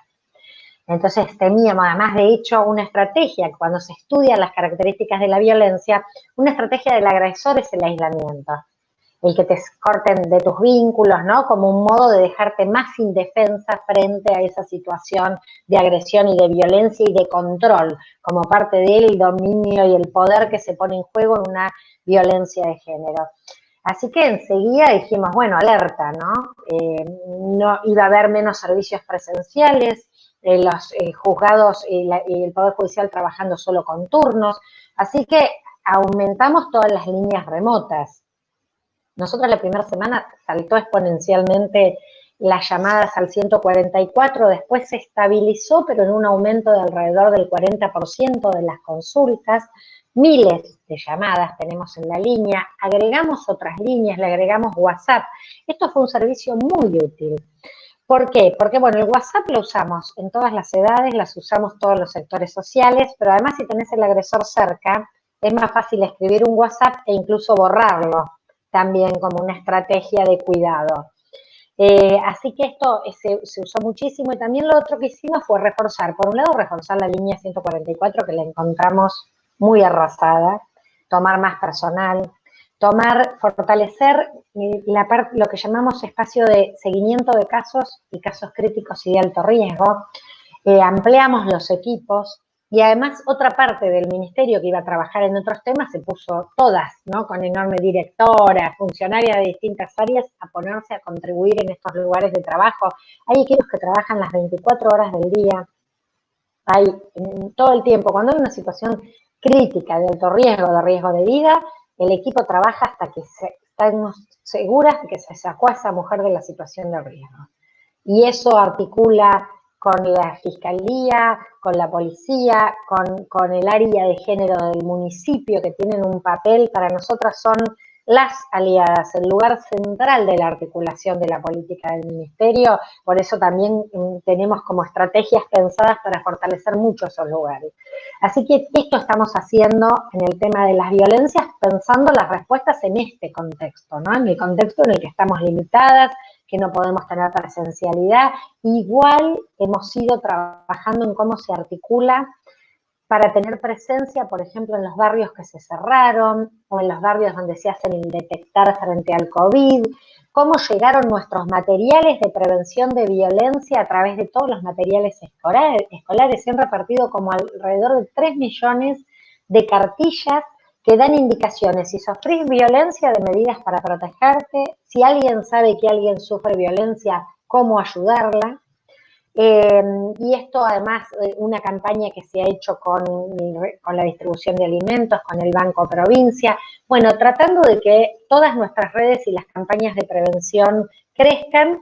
Entonces teníamos, además de hecho, una estrategia, cuando se estudian las características de la violencia, una estrategia del agresor es el aislamiento, el que te corten de tus vínculos, ¿no? Como un modo de dejarte más indefensa frente a esa situación de agresión y de violencia y de control, como parte del dominio y el poder que se pone en juego en una violencia de género. Así que enseguida dijimos, bueno, alerta, ¿no? No iba a haber menos servicios presenciales, los juzgados y el Poder Judicial trabajando solo con turnos, así que aumentamos todas las líneas remotas. Nosotros la primera semana saltó exponencialmente las llamadas al 144, después se estabilizó, pero en un aumento de alrededor del 40% de las consultas, miles de llamadas tenemos en la línea, agregamos otras líneas, le agregamos WhatsApp. Esto fue un servicio muy útil. ¿Por qué? Porque, bueno, el WhatsApp lo usamos en todas las edades, las usamos todos los sectores sociales, pero además si tenés el agresor cerca, es más fácil escribir un WhatsApp e incluso borrarlo, también como una estrategia de cuidado. Así que esto se usó muchísimo y también lo otro que hicimos fue reforzar, por un lado reforzar la línea 144 que la encontramos muy arrasada, tomar más personal, fortalecer lo que llamamos espacio de seguimiento de casos y casos críticos y de alto riesgo, ampliamos los equipos y además otra parte del ministerio que iba a trabajar en otros temas se puso todas, ¿no? Con enorme directora, funcionaria de distintas áreas a ponerse a contribuir en estos lugares de trabajo. Hay equipos que trabajan las 24 horas del día, hay todo el tiempo, cuando hay una situación crítica de alto riesgo, de riesgo de vida, el equipo trabaja hasta que estamos seguras de que se sacó a esa mujer de la situación de riesgo. Y eso articula con la fiscalía, con la policía, con el área de género del municipio, que tienen un papel, para nosotras son las aliadas, el lugar central de la articulación de la política del ministerio. Por eso también tenemos como estrategias pensadas para fortalecer mucho esos lugares. Así que esto estamos haciendo en el tema de las violencias, pensando las respuestas en este contexto, ¿no? En el contexto en el que estamos limitadas, que no podemos tener presencialidad. Igual hemos ido trabajando en cómo se articula para tener presencia, por ejemplo, en los barrios que se cerraron o en los barrios donde se hacen el detectar frente al COVID, cómo llegaron nuestros materiales de prevención de violencia a través de todos los materiales escolares. Se han repartido como alrededor de 3 millones de cartillas que dan indicaciones si sufrís violencia, de medidas para protegerte, si alguien sabe que alguien sufre violencia, cómo ayudarla. Y esto además una campaña que se ha hecho con la distribución de alimentos, con el Banco Provincia, bueno, tratando de que todas nuestras redes y las campañas de prevención crezcan,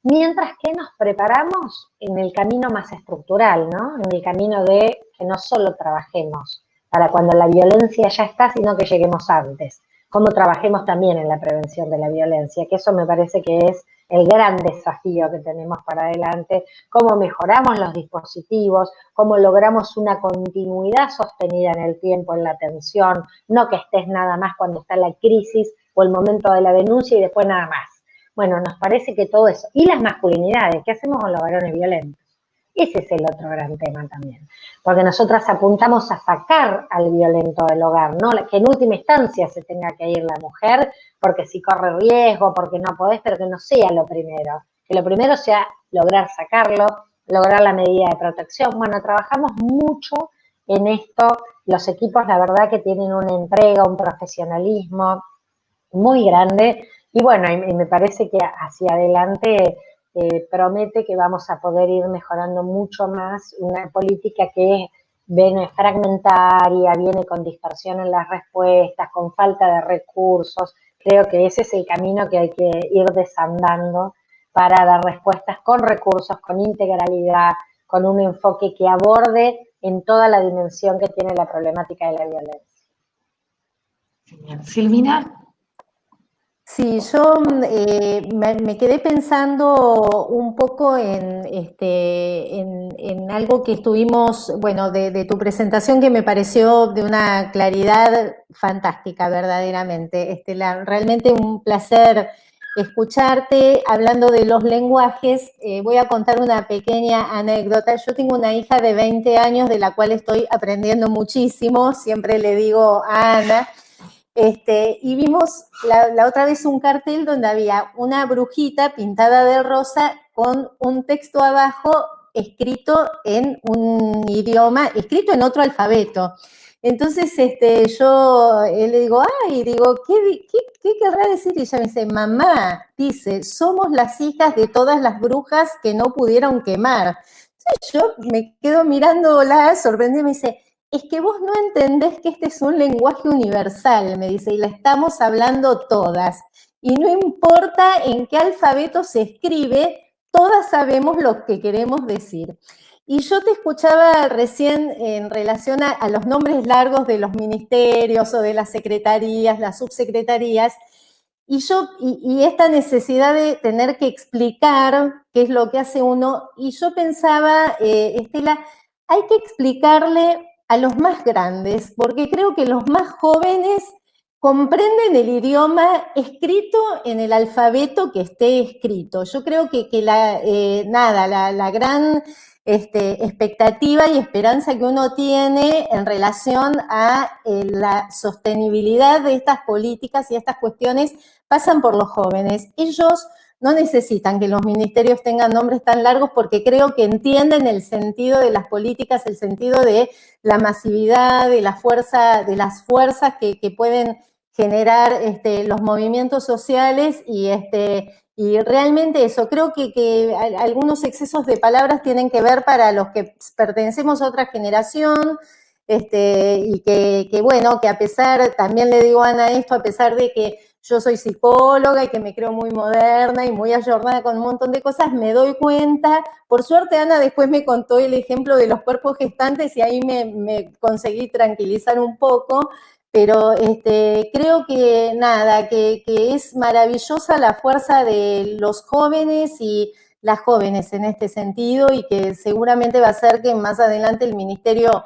mientras que nos preparamos en el camino más estructural, ¿no? En el camino de que no solo trabajemos para cuando la violencia ya está, sino que lleguemos antes, cómo trabajemos también en la prevención de la violencia, que eso me parece que es el gran desafío que tenemos para adelante, cómo mejoramos los dispositivos, cómo logramos una continuidad sostenida en el tiempo en la atención, no que estés nada más cuando está la crisis o el momento de la denuncia y después nada más. Bueno, nos parece que todo eso, y las masculinidades, ¿qué hacemos con los varones violentos? Ese es el otro gran tema también, porque nosotras apuntamos a sacar al violento del hogar, no que en última instancia se tenga que ir la mujer, porque si corre riesgo, porque no podés, pero que no sea lo primero, que lo primero sea lograr sacarlo, lograr la medida de protección. Bueno, trabajamos mucho en esto, los equipos la verdad que tienen una entrega, un profesionalismo muy grande, y bueno, y me parece que hacia adelante promete que vamos a poder ir mejorando mucho más una política que viene fragmentaria, viene con dispersión en las respuestas, con falta de recursos. Creo que ese es el camino que hay que ir desandando para dar respuestas con recursos, con integralidad, con un enfoque que aborde en toda la dimensión que tiene la problemática de la violencia. Genial. Silvina. Sí, yo me quedé pensando un poco en algo que estuvimos, bueno, de tu presentación, que me pareció de una claridad fantástica, verdaderamente. Estela, realmente un placer escucharte. Hablando de los lenguajes, voy a contar una pequeña anécdota. Yo tengo una hija de 20 años de la cual estoy aprendiendo muchísimo, siempre le digo a Ana. Y vimos la otra vez un cartel donde había una brujita pintada de rosa con un texto abajo escrito en un idioma, escrito en otro alfabeto. Entonces yo le digo, ¿qué querrá decir? Y ella me dice, mamá, dice, somos las hijas de todas las brujas que no pudieron quemar. Entonces yo me quedo mirándola, sorprendida, y me dice, es que vos no entendés que este es un lenguaje universal, me dice, y la estamos hablando todas. Y no importa en qué alfabeto se escribe, todas sabemos lo que queremos decir. Y yo te escuchaba recién en relación a los nombres largos de los ministerios o de las secretarías, las subsecretarías, y esta necesidad de tener que explicar qué es lo que hace uno, y yo pensaba, Estela, hay que explicarle a los más grandes, porque creo que los más jóvenes comprenden el idioma escrito en el alfabeto que esté escrito. Yo creo que la gran expectativa y esperanza que uno tiene en relación a la sostenibilidad de estas políticas y estas cuestiones pasan por los jóvenes. Ellos no necesitan que los ministerios tengan nombres tan largos porque creo que entienden el sentido de las políticas, el sentido de la masividad, de la fuerza, de las fuerzas que pueden generar los movimientos sociales y realmente eso, creo que algunos excesos de palabras tienen que ver para los que pertenecemos a otra generación, y que bueno, que a pesar, también le digo a Ana esto, a pesar de que yo soy psicóloga y que me creo muy moderna y muy ayornada con un montón de cosas, me doy cuenta, por suerte Ana después me contó el ejemplo de los cuerpos gestantes y ahí me conseguí tranquilizar un poco, pero creo que nada, que es maravillosa la fuerza de los jóvenes y las jóvenes en este sentido y que seguramente va a hacer que más adelante el ministerio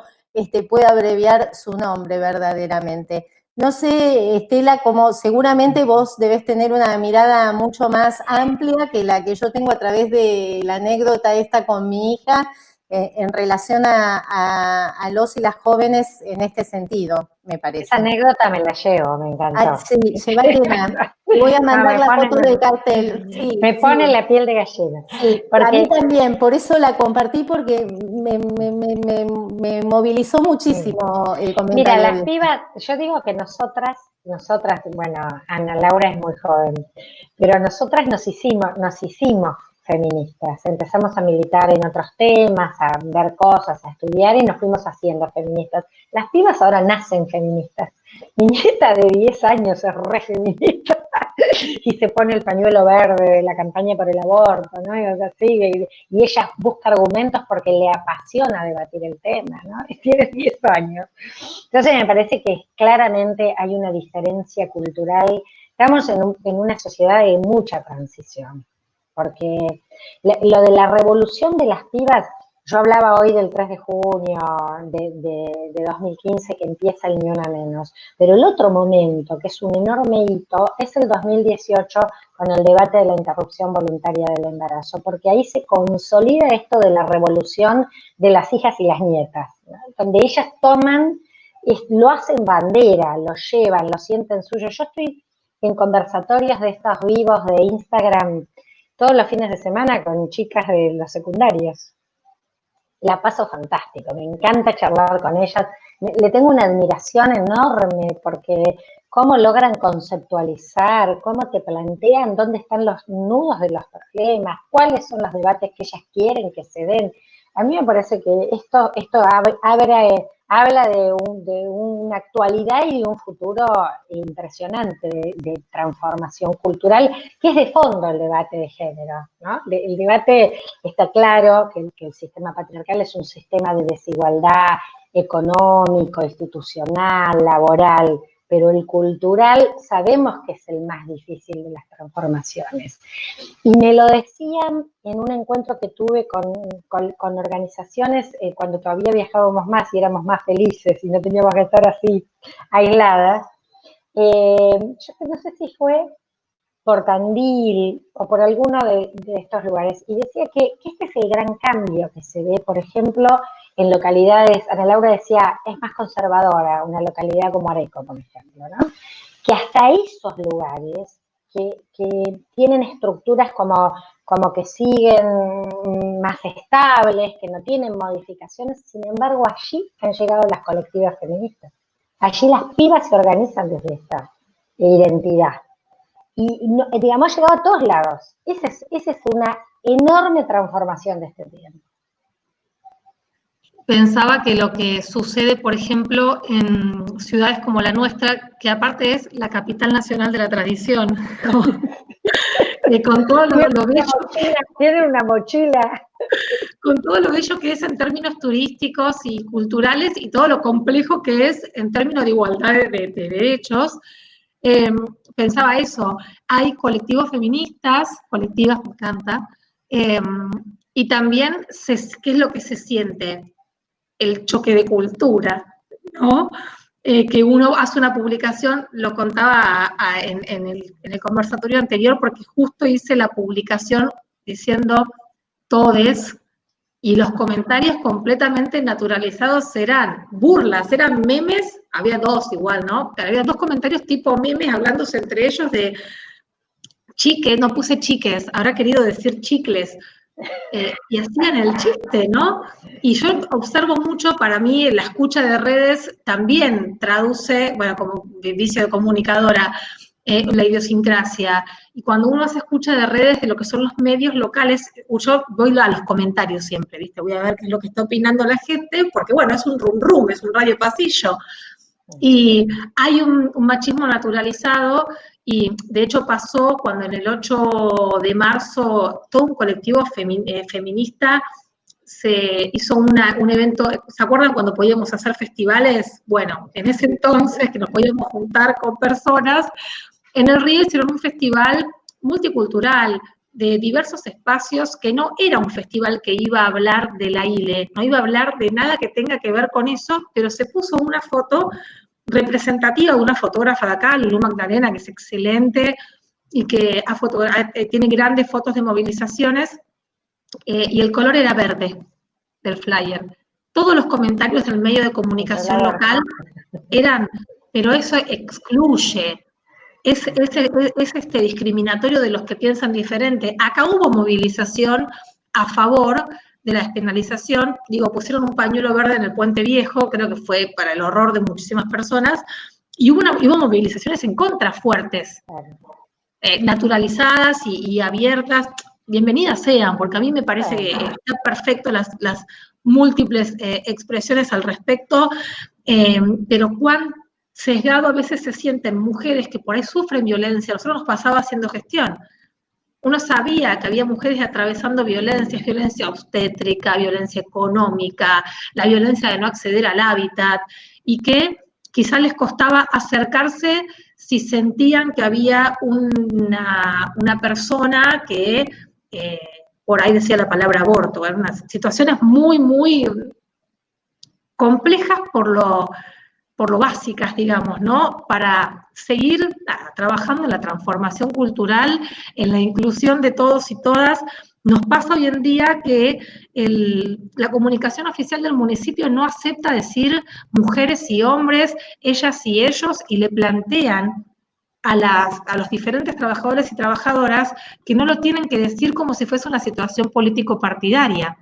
pueda abreviar su nombre verdaderamente. No sé, Estela, como seguramente vos debés tener una mirada mucho más amplia que la que yo tengo a través de la anécdota esta con mi hija, en relación a los y las jóvenes en este sentido, me parece. Esa anécdota me la llevo, me encantó. Sí, llévatela. Voy a mandar la foto del cartel. Sí, me pone la piel de gallina. Sí, porque a mí también, por eso la compartí, porque me movilizó muchísimo el comentario. Mira, las pibas, yo digo que nosotras, bueno, Ana Laura es muy joven, pero nosotras nos hicimos feministas, empezamos a militar en otros temas, a ver cosas, a estudiar y nos fuimos haciendo feministas. Las pibas ahora nacen feministas. Mi nieta de 10 años es re feminista y se pone el pañuelo verde de la campaña por el aborto, ¿no? Y ella busca argumentos porque le apasiona debatir el tema, ¿no? Y tiene 10 años. Entonces me parece que claramente hay una diferencia cultural. Estamos en una sociedad de mucha transición, porque lo de la revolución de las pibas, yo hablaba hoy del 3 de junio de 2015 que empieza el Ni Una Menos, pero el otro momento, que es un enorme hito, es el 2018 con el debate de la interrupción voluntaria del embarazo, porque ahí se consolida esto de la revolución de las hijas y las nietas, ¿no? Donde ellas toman, lo hacen bandera, lo llevan, lo sienten suyo. Yo estoy en conversatorios de estos vivos de Instagram todos los fines de semana con chicas de los secundarios. La paso fantástico, me encanta charlar con ellas, le tengo una admiración enorme porque cómo logran conceptualizar, cómo te plantean dónde están los nudos de los problemas, cuáles son los debates que ellas quieren que se den. A mí me parece que esto habla de una actualidad y de un futuro impresionante de transformación cultural, que es de fondo el debate de género, ¿no? El debate está claro que el sistema patriarcal es un sistema de desigualdad económico, institucional, laboral, pero el cultural sabemos que es el más difícil de las transformaciones. Y me lo decían en un encuentro que tuve con organizaciones cuando todavía viajábamos más y éramos más felices y no teníamos que estar así aisladas. Yo no sé si fue por Tandil o por alguno de estos lugares, y decía que este es el gran cambio que se ve, por ejemplo, en localidades. Ana Laura decía, es más conservadora una localidad como Areco, por ejemplo, ¿no? Que hasta esos lugares que tienen estructuras como que siguen más estables, que no tienen modificaciones, sin embargo allí han llegado las colectivas feministas. Allí las pibas se organizan desde esta identidad. Y digamos, ha llegado a todos lados. Esa es una enorme transformación de este tiempo. Pensaba que lo que sucede, por ejemplo, en ciudades como la nuestra, que aparte es la capital nacional de la tradición, con todo lo bello. Tiene una mochila. Con todo lo bello que es en términos turísticos y culturales y todo lo complejo que es en términos de igualdad de derechos, pensaba eso, hay colectivos feministas, colectivas, me encanta, y también, ¿qué es lo que se siente? El choque de cultura, ¿no? Que uno hace una publicación, lo contaba en el conversatorio anterior, porque justo hice la publicación diciendo todes, y los comentarios completamente naturalizados eran burlas, eran memes, había dos igual, ¿no? Pero había dos comentarios tipo memes hablándose entre ellos de chiques, no puse chiques, habrá querido decir chicles, y hacían el chiste, ¿no? Y yo observo mucho, para mí la escucha de redes también traduce, bueno, como vicio de comunicadora, la idiosincrasia. Y cuando uno se escucha de redes de lo que son los medios locales, yo voy a los comentarios siempre, ¿viste? Voy a ver qué es lo que está opinando la gente, porque bueno, es un rum, es un radio pasillo. Y hay un machismo naturalizado, y de hecho pasó cuando en el 8 de marzo todo un colectivo feminista se hizo un evento. ¿Se acuerdan cuando podíamos hacer festivales? Bueno, en ese entonces que nos podíamos juntar con personas, en el Río hicieron un festival multicultural de diversos espacios, que no era un festival que iba a hablar de la ILE, no iba a hablar de nada que tenga que ver con eso, pero se puso una foto representativa de una fotógrafa de acá, Lulú Magdalena, que es excelente y que tiene grandes fotos de movilizaciones, y el color era verde del flyer. Todos los comentarios del medio de comunicación local eran, pero eso excluye, es discriminatorio de los que piensan diferente. Acá hubo movilización a favor de la despenalización, digo, pusieron un pañuelo verde en el Puente Viejo, creo que fue para el horror de muchísimas personas, y hubo movilizaciones en contra fuertes, naturalizadas y abiertas. Bienvenidas sean, porque a mí me parece que está perfecto las múltiples expresiones al respecto, pero cuán sesgado a veces se sienten mujeres que por ahí sufren violencia. Nosotros nos pasaba haciendo gestión. Uno sabía que había mujeres atravesando violencia obstétrica, violencia económica, la violencia de no acceder al hábitat, y que quizás les costaba acercarse si sentían que había una persona que por ahí decía la palabra aborto. Eran unas situaciones muy, muy complejas por lo básicas, digamos, ¿no? Para seguir trabajando en la transformación cultural, en la inclusión de todos y todas. Nos pasa hoy en día que la comunicación oficial del municipio no acepta decir mujeres y hombres, ellas y ellos, y le plantean a los diferentes trabajadores y trabajadoras que no lo tienen que decir como si fuese una situación político-partidaria.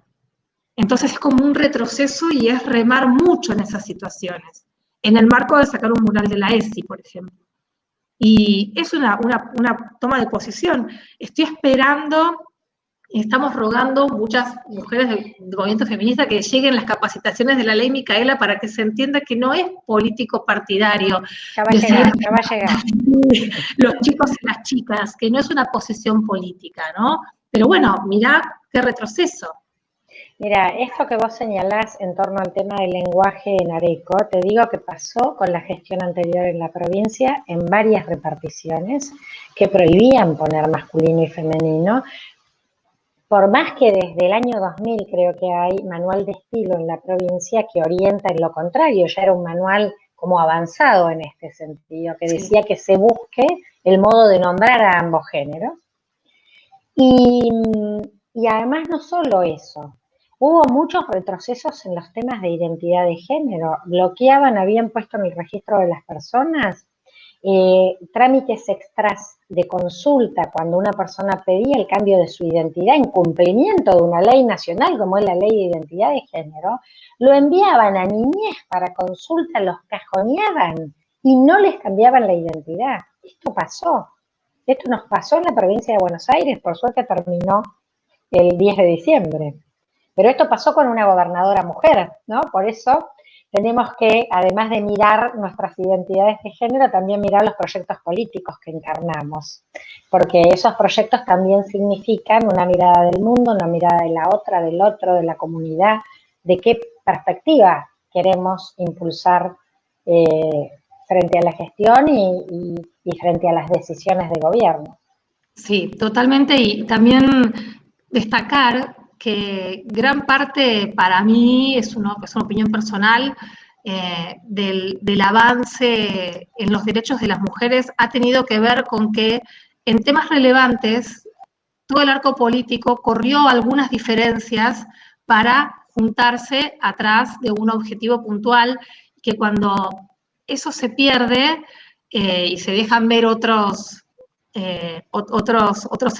Entonces es como un retroceso y es remar mucho en esas situaciones, en el marco de sacar un mural de la ESI, por ejemplo. Y es una toma de posición. Estoy esperando, estamos rogando muchas mujeres del movimiento feminista que lleguen las capacitaciones de la ley Micaela para que se entienda que no es político partidario. Ya va a llegar. Los chicos y las chicas, que no es una posición política, ¿no? Pero bueno, mirá qué retroceso. Mira, esto que vos señalás en torno al tema del lenguaje en areco, te digo que pasó con la gestión anterior en la provincia en varias reparticiones que prohibían poner masculino y femenino, por más que desde el año 2000 creo que hay manual de estilo en la provincia que orienta en lo contrario, ya era un manual como avanzado en este sentido, que decía que se busque el modo de nombrar a ambos géneros. Y además no solo eso, hubo muchos retrocesos en los temas de identidad de género. Habían puesto en el registro de las personas trámites extras de consulta cuando una persona pedía el cambio de su identidad en cumplimiento de una ley nacional como es la Ley de Identidad de Género, lo enviaban a niñez para consulta, los cajoneaban y no les cambiaban la identidad. Esto pasó. Esto nos pasó en la provincia de Buenos Aires, por suerte terminó el 10 de diciembre. Pero esto pasó con una gobernadora mujer, ¿no? Por eso tenemos que, además de mirar nuestras identidades de género, también mirar los proyectos políticos que encarnamos, porque esos proyectos también significan una mirada del mundo, una mirada de la otra, del otro, de la comunidad, de qué perspectiva queremos impulsar frente a la gestión y frente a las decisiones de gobierno. Sí, totalmente, y también destacar que gran parte para mí es una opinión personal del avance en los derechos de las mujeres ha tenido que ver con que en temas relevantes todo el arco político corrió algunas diferencias para juntarse atrás de un objetivo puntual, que cuando eso se pierde y se dejan ver otros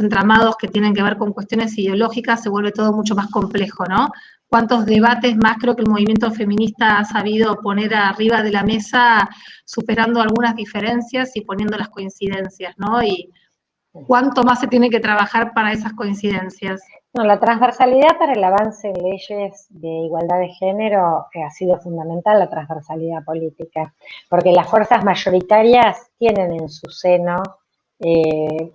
entramados que tienen que ver con cuestiones ideológicas, se vuelve todo mucho más complejo, ¿no? ¿Cuántos debates más creo que el movimiento feminista ha sabido poner arriba de la mesa, superando algunas diferencias y poniendo las coincidencias, ¿no? Y cuánto más se tiene que trabajar para esas coincidencias. No, la transversalidad para el avance en leyes de igualdad de género ha sido fundamental, la transversalidad política, porque las fuerzas mayoritarias tienen en su seno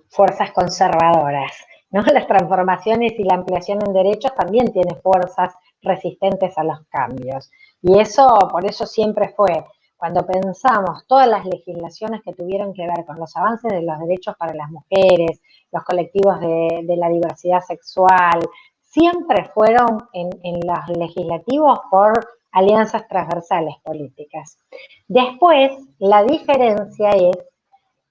fuerzas conservadoras, ¿no? Las transformaciones y la ampliación en derechos también tienen fuerzas resistentes a los cambios. Y eso, por eso siempre fue, cuando pensamos todas las legislaciones que tuvieron que ver con los avances de los derechos para las mujeres, los colectivos de la diversidad sexual, siempre fueron en los legislativos por alianzas transversales políticas. Después, la diferencia es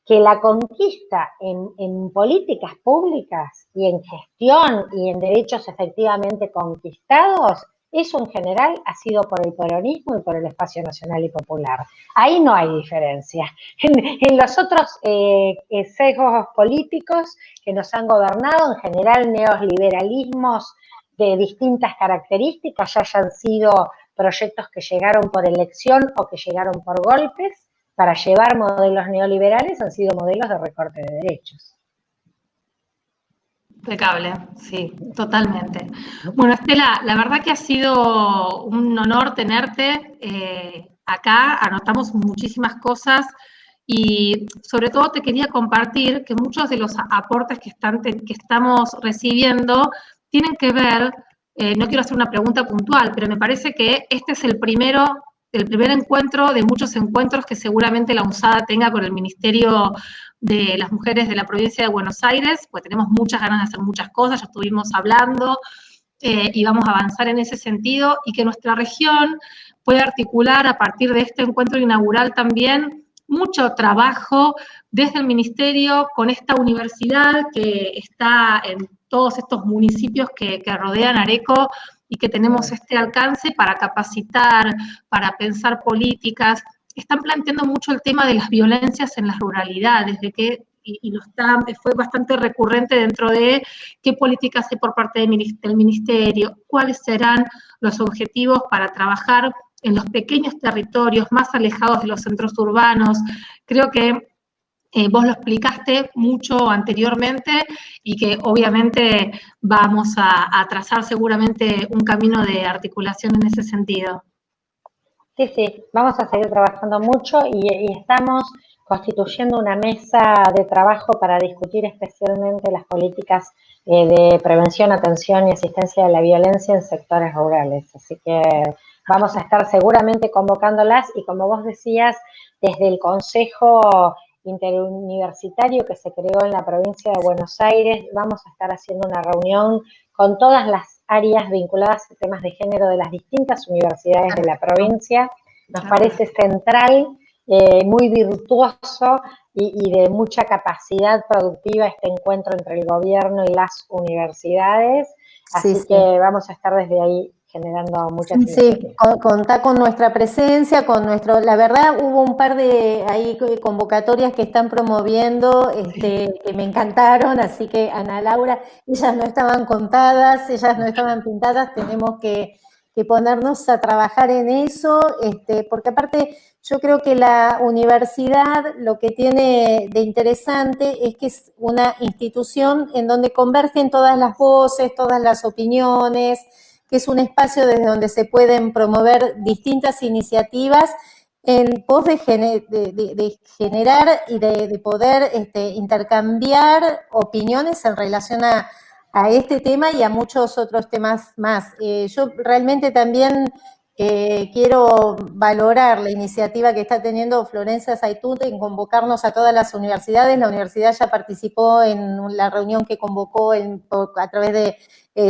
que la conquista en políticas públicas y en gestión y en derechos efectivamente conquistados, eso en general ha sido por el peronismo y por el espacio nacional y popular. Ahí no hay diferencia. En los otros sesgos políticos que nos han gobernado, en general neoliberalismos de distintas características, ya hayan sido proyectos que llegaron por elección o que llegaron por golpes, para llevar modelos neoliberales han sido modelos de recorte de derechos. Impecable, sí, totalmente. Bueno, Estela, la verdad que ha sido un honor tenerte acá, anotamos muchísimas cosas y sobre todo te quería compartir que muchos de los aportes que estamos recibiendo tienen que ver, no quiero hacer una pregunta puntual, pero me parece que este es el primer encuentro de muchos encuentros que seguramente la UNSADA tenga con el Ministerio de las Mujeres de la Provincia de Buenos Aires, pues tenemos muchas ganas de hacer muchas cosas, ya estuvimos hablando y vamos a avanzar en ese sentido, y que nuestra región pueda articular a partir de este encuentro inaugural también mucho trabajo desde el Ministerio con esta universidad que está en todos estos municipios que rodean Areco, y que tenemos este alcance para capacitar, para pensar políticas. Están planteando mucho el tema de las violencias en las ruralidades, fue bastante recurrente dentro de qué políticas hay por parte del Ministerio, cuáles serán los objetivos para trabajar en los pequeños territorios más alejados de los centros urbanos. Creo que vos lo explicaste mucho anteriormente y que obviamente vamos a trazar seguramente un camino de articulación en ese sentido. Sí, vamos a seguir trabajando mucho y estamos constituyendo una mesa de trabajo para discutir especialmente las políticas de prevención, atención y asistencia de la violencia en sectores rurales. Así que vamos a estar seguramente convocándolas y, como vos decías, desde el Consejo Interuniversitario que se creó en la provincia de Buenos Aires, vamos a estar haciendo una reunión con todas las áreas vinculadas a temas de género de las distintas universidades de la provincia. Nos parece central, muy virtuoso y de mucha capacidad productiva este encuentro entre el gobierno y las universidades, así que vamos a estar desde ahí generando muchas iniciativas. Sí, contá con nuestra presencia, la verdad hubo un par de convocatorias que están promoviendo, que me encantaron, así que Ana Laura, ellas no estaban contadas, ellas no estaban pintadas, tenemos que ponernos a trabajar en eso, porque aparte yo creo que la universidad lo que tiene de interesante es que es una institución en donde convergen todas las voces, todas las opiniones, que es un espacio desde donde se pueden promover distintas iniciativas en pos de generar y de poder intercambiar opiniones en relación a este tema y a muchos otros temas más. Yo realmente también quiero valorar la iniciativa que está teniendo Florencia Zaitute en convocarnos a todas las universidades. La universidad ya participó en la reunión que convocó a través de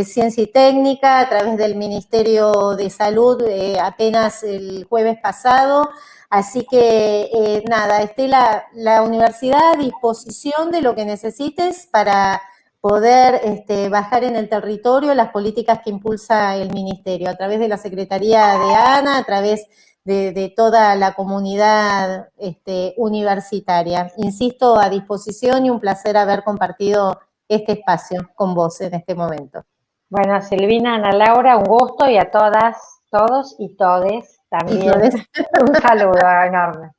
Ciencia y Técnica, a través del Ministerio de Salud apenas el jueves pasado. Así que nada, esté la universidad a disposición de lo que necesites para poder bajar en el territorio las políticas que impulsa el Ministerio, a través de la Secretaría de ANA, a través de toda la comunidad universitaria. Insisto, a disposición y un placer haber compartido este espacio con vos en este momento. Bueno, Silvina, Ana Laura, un gusto, y a todas, todos y todes también un saludo enorme.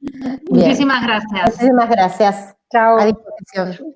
Muchísimas gracias. Muchísimas gracias. Chao. A disposición.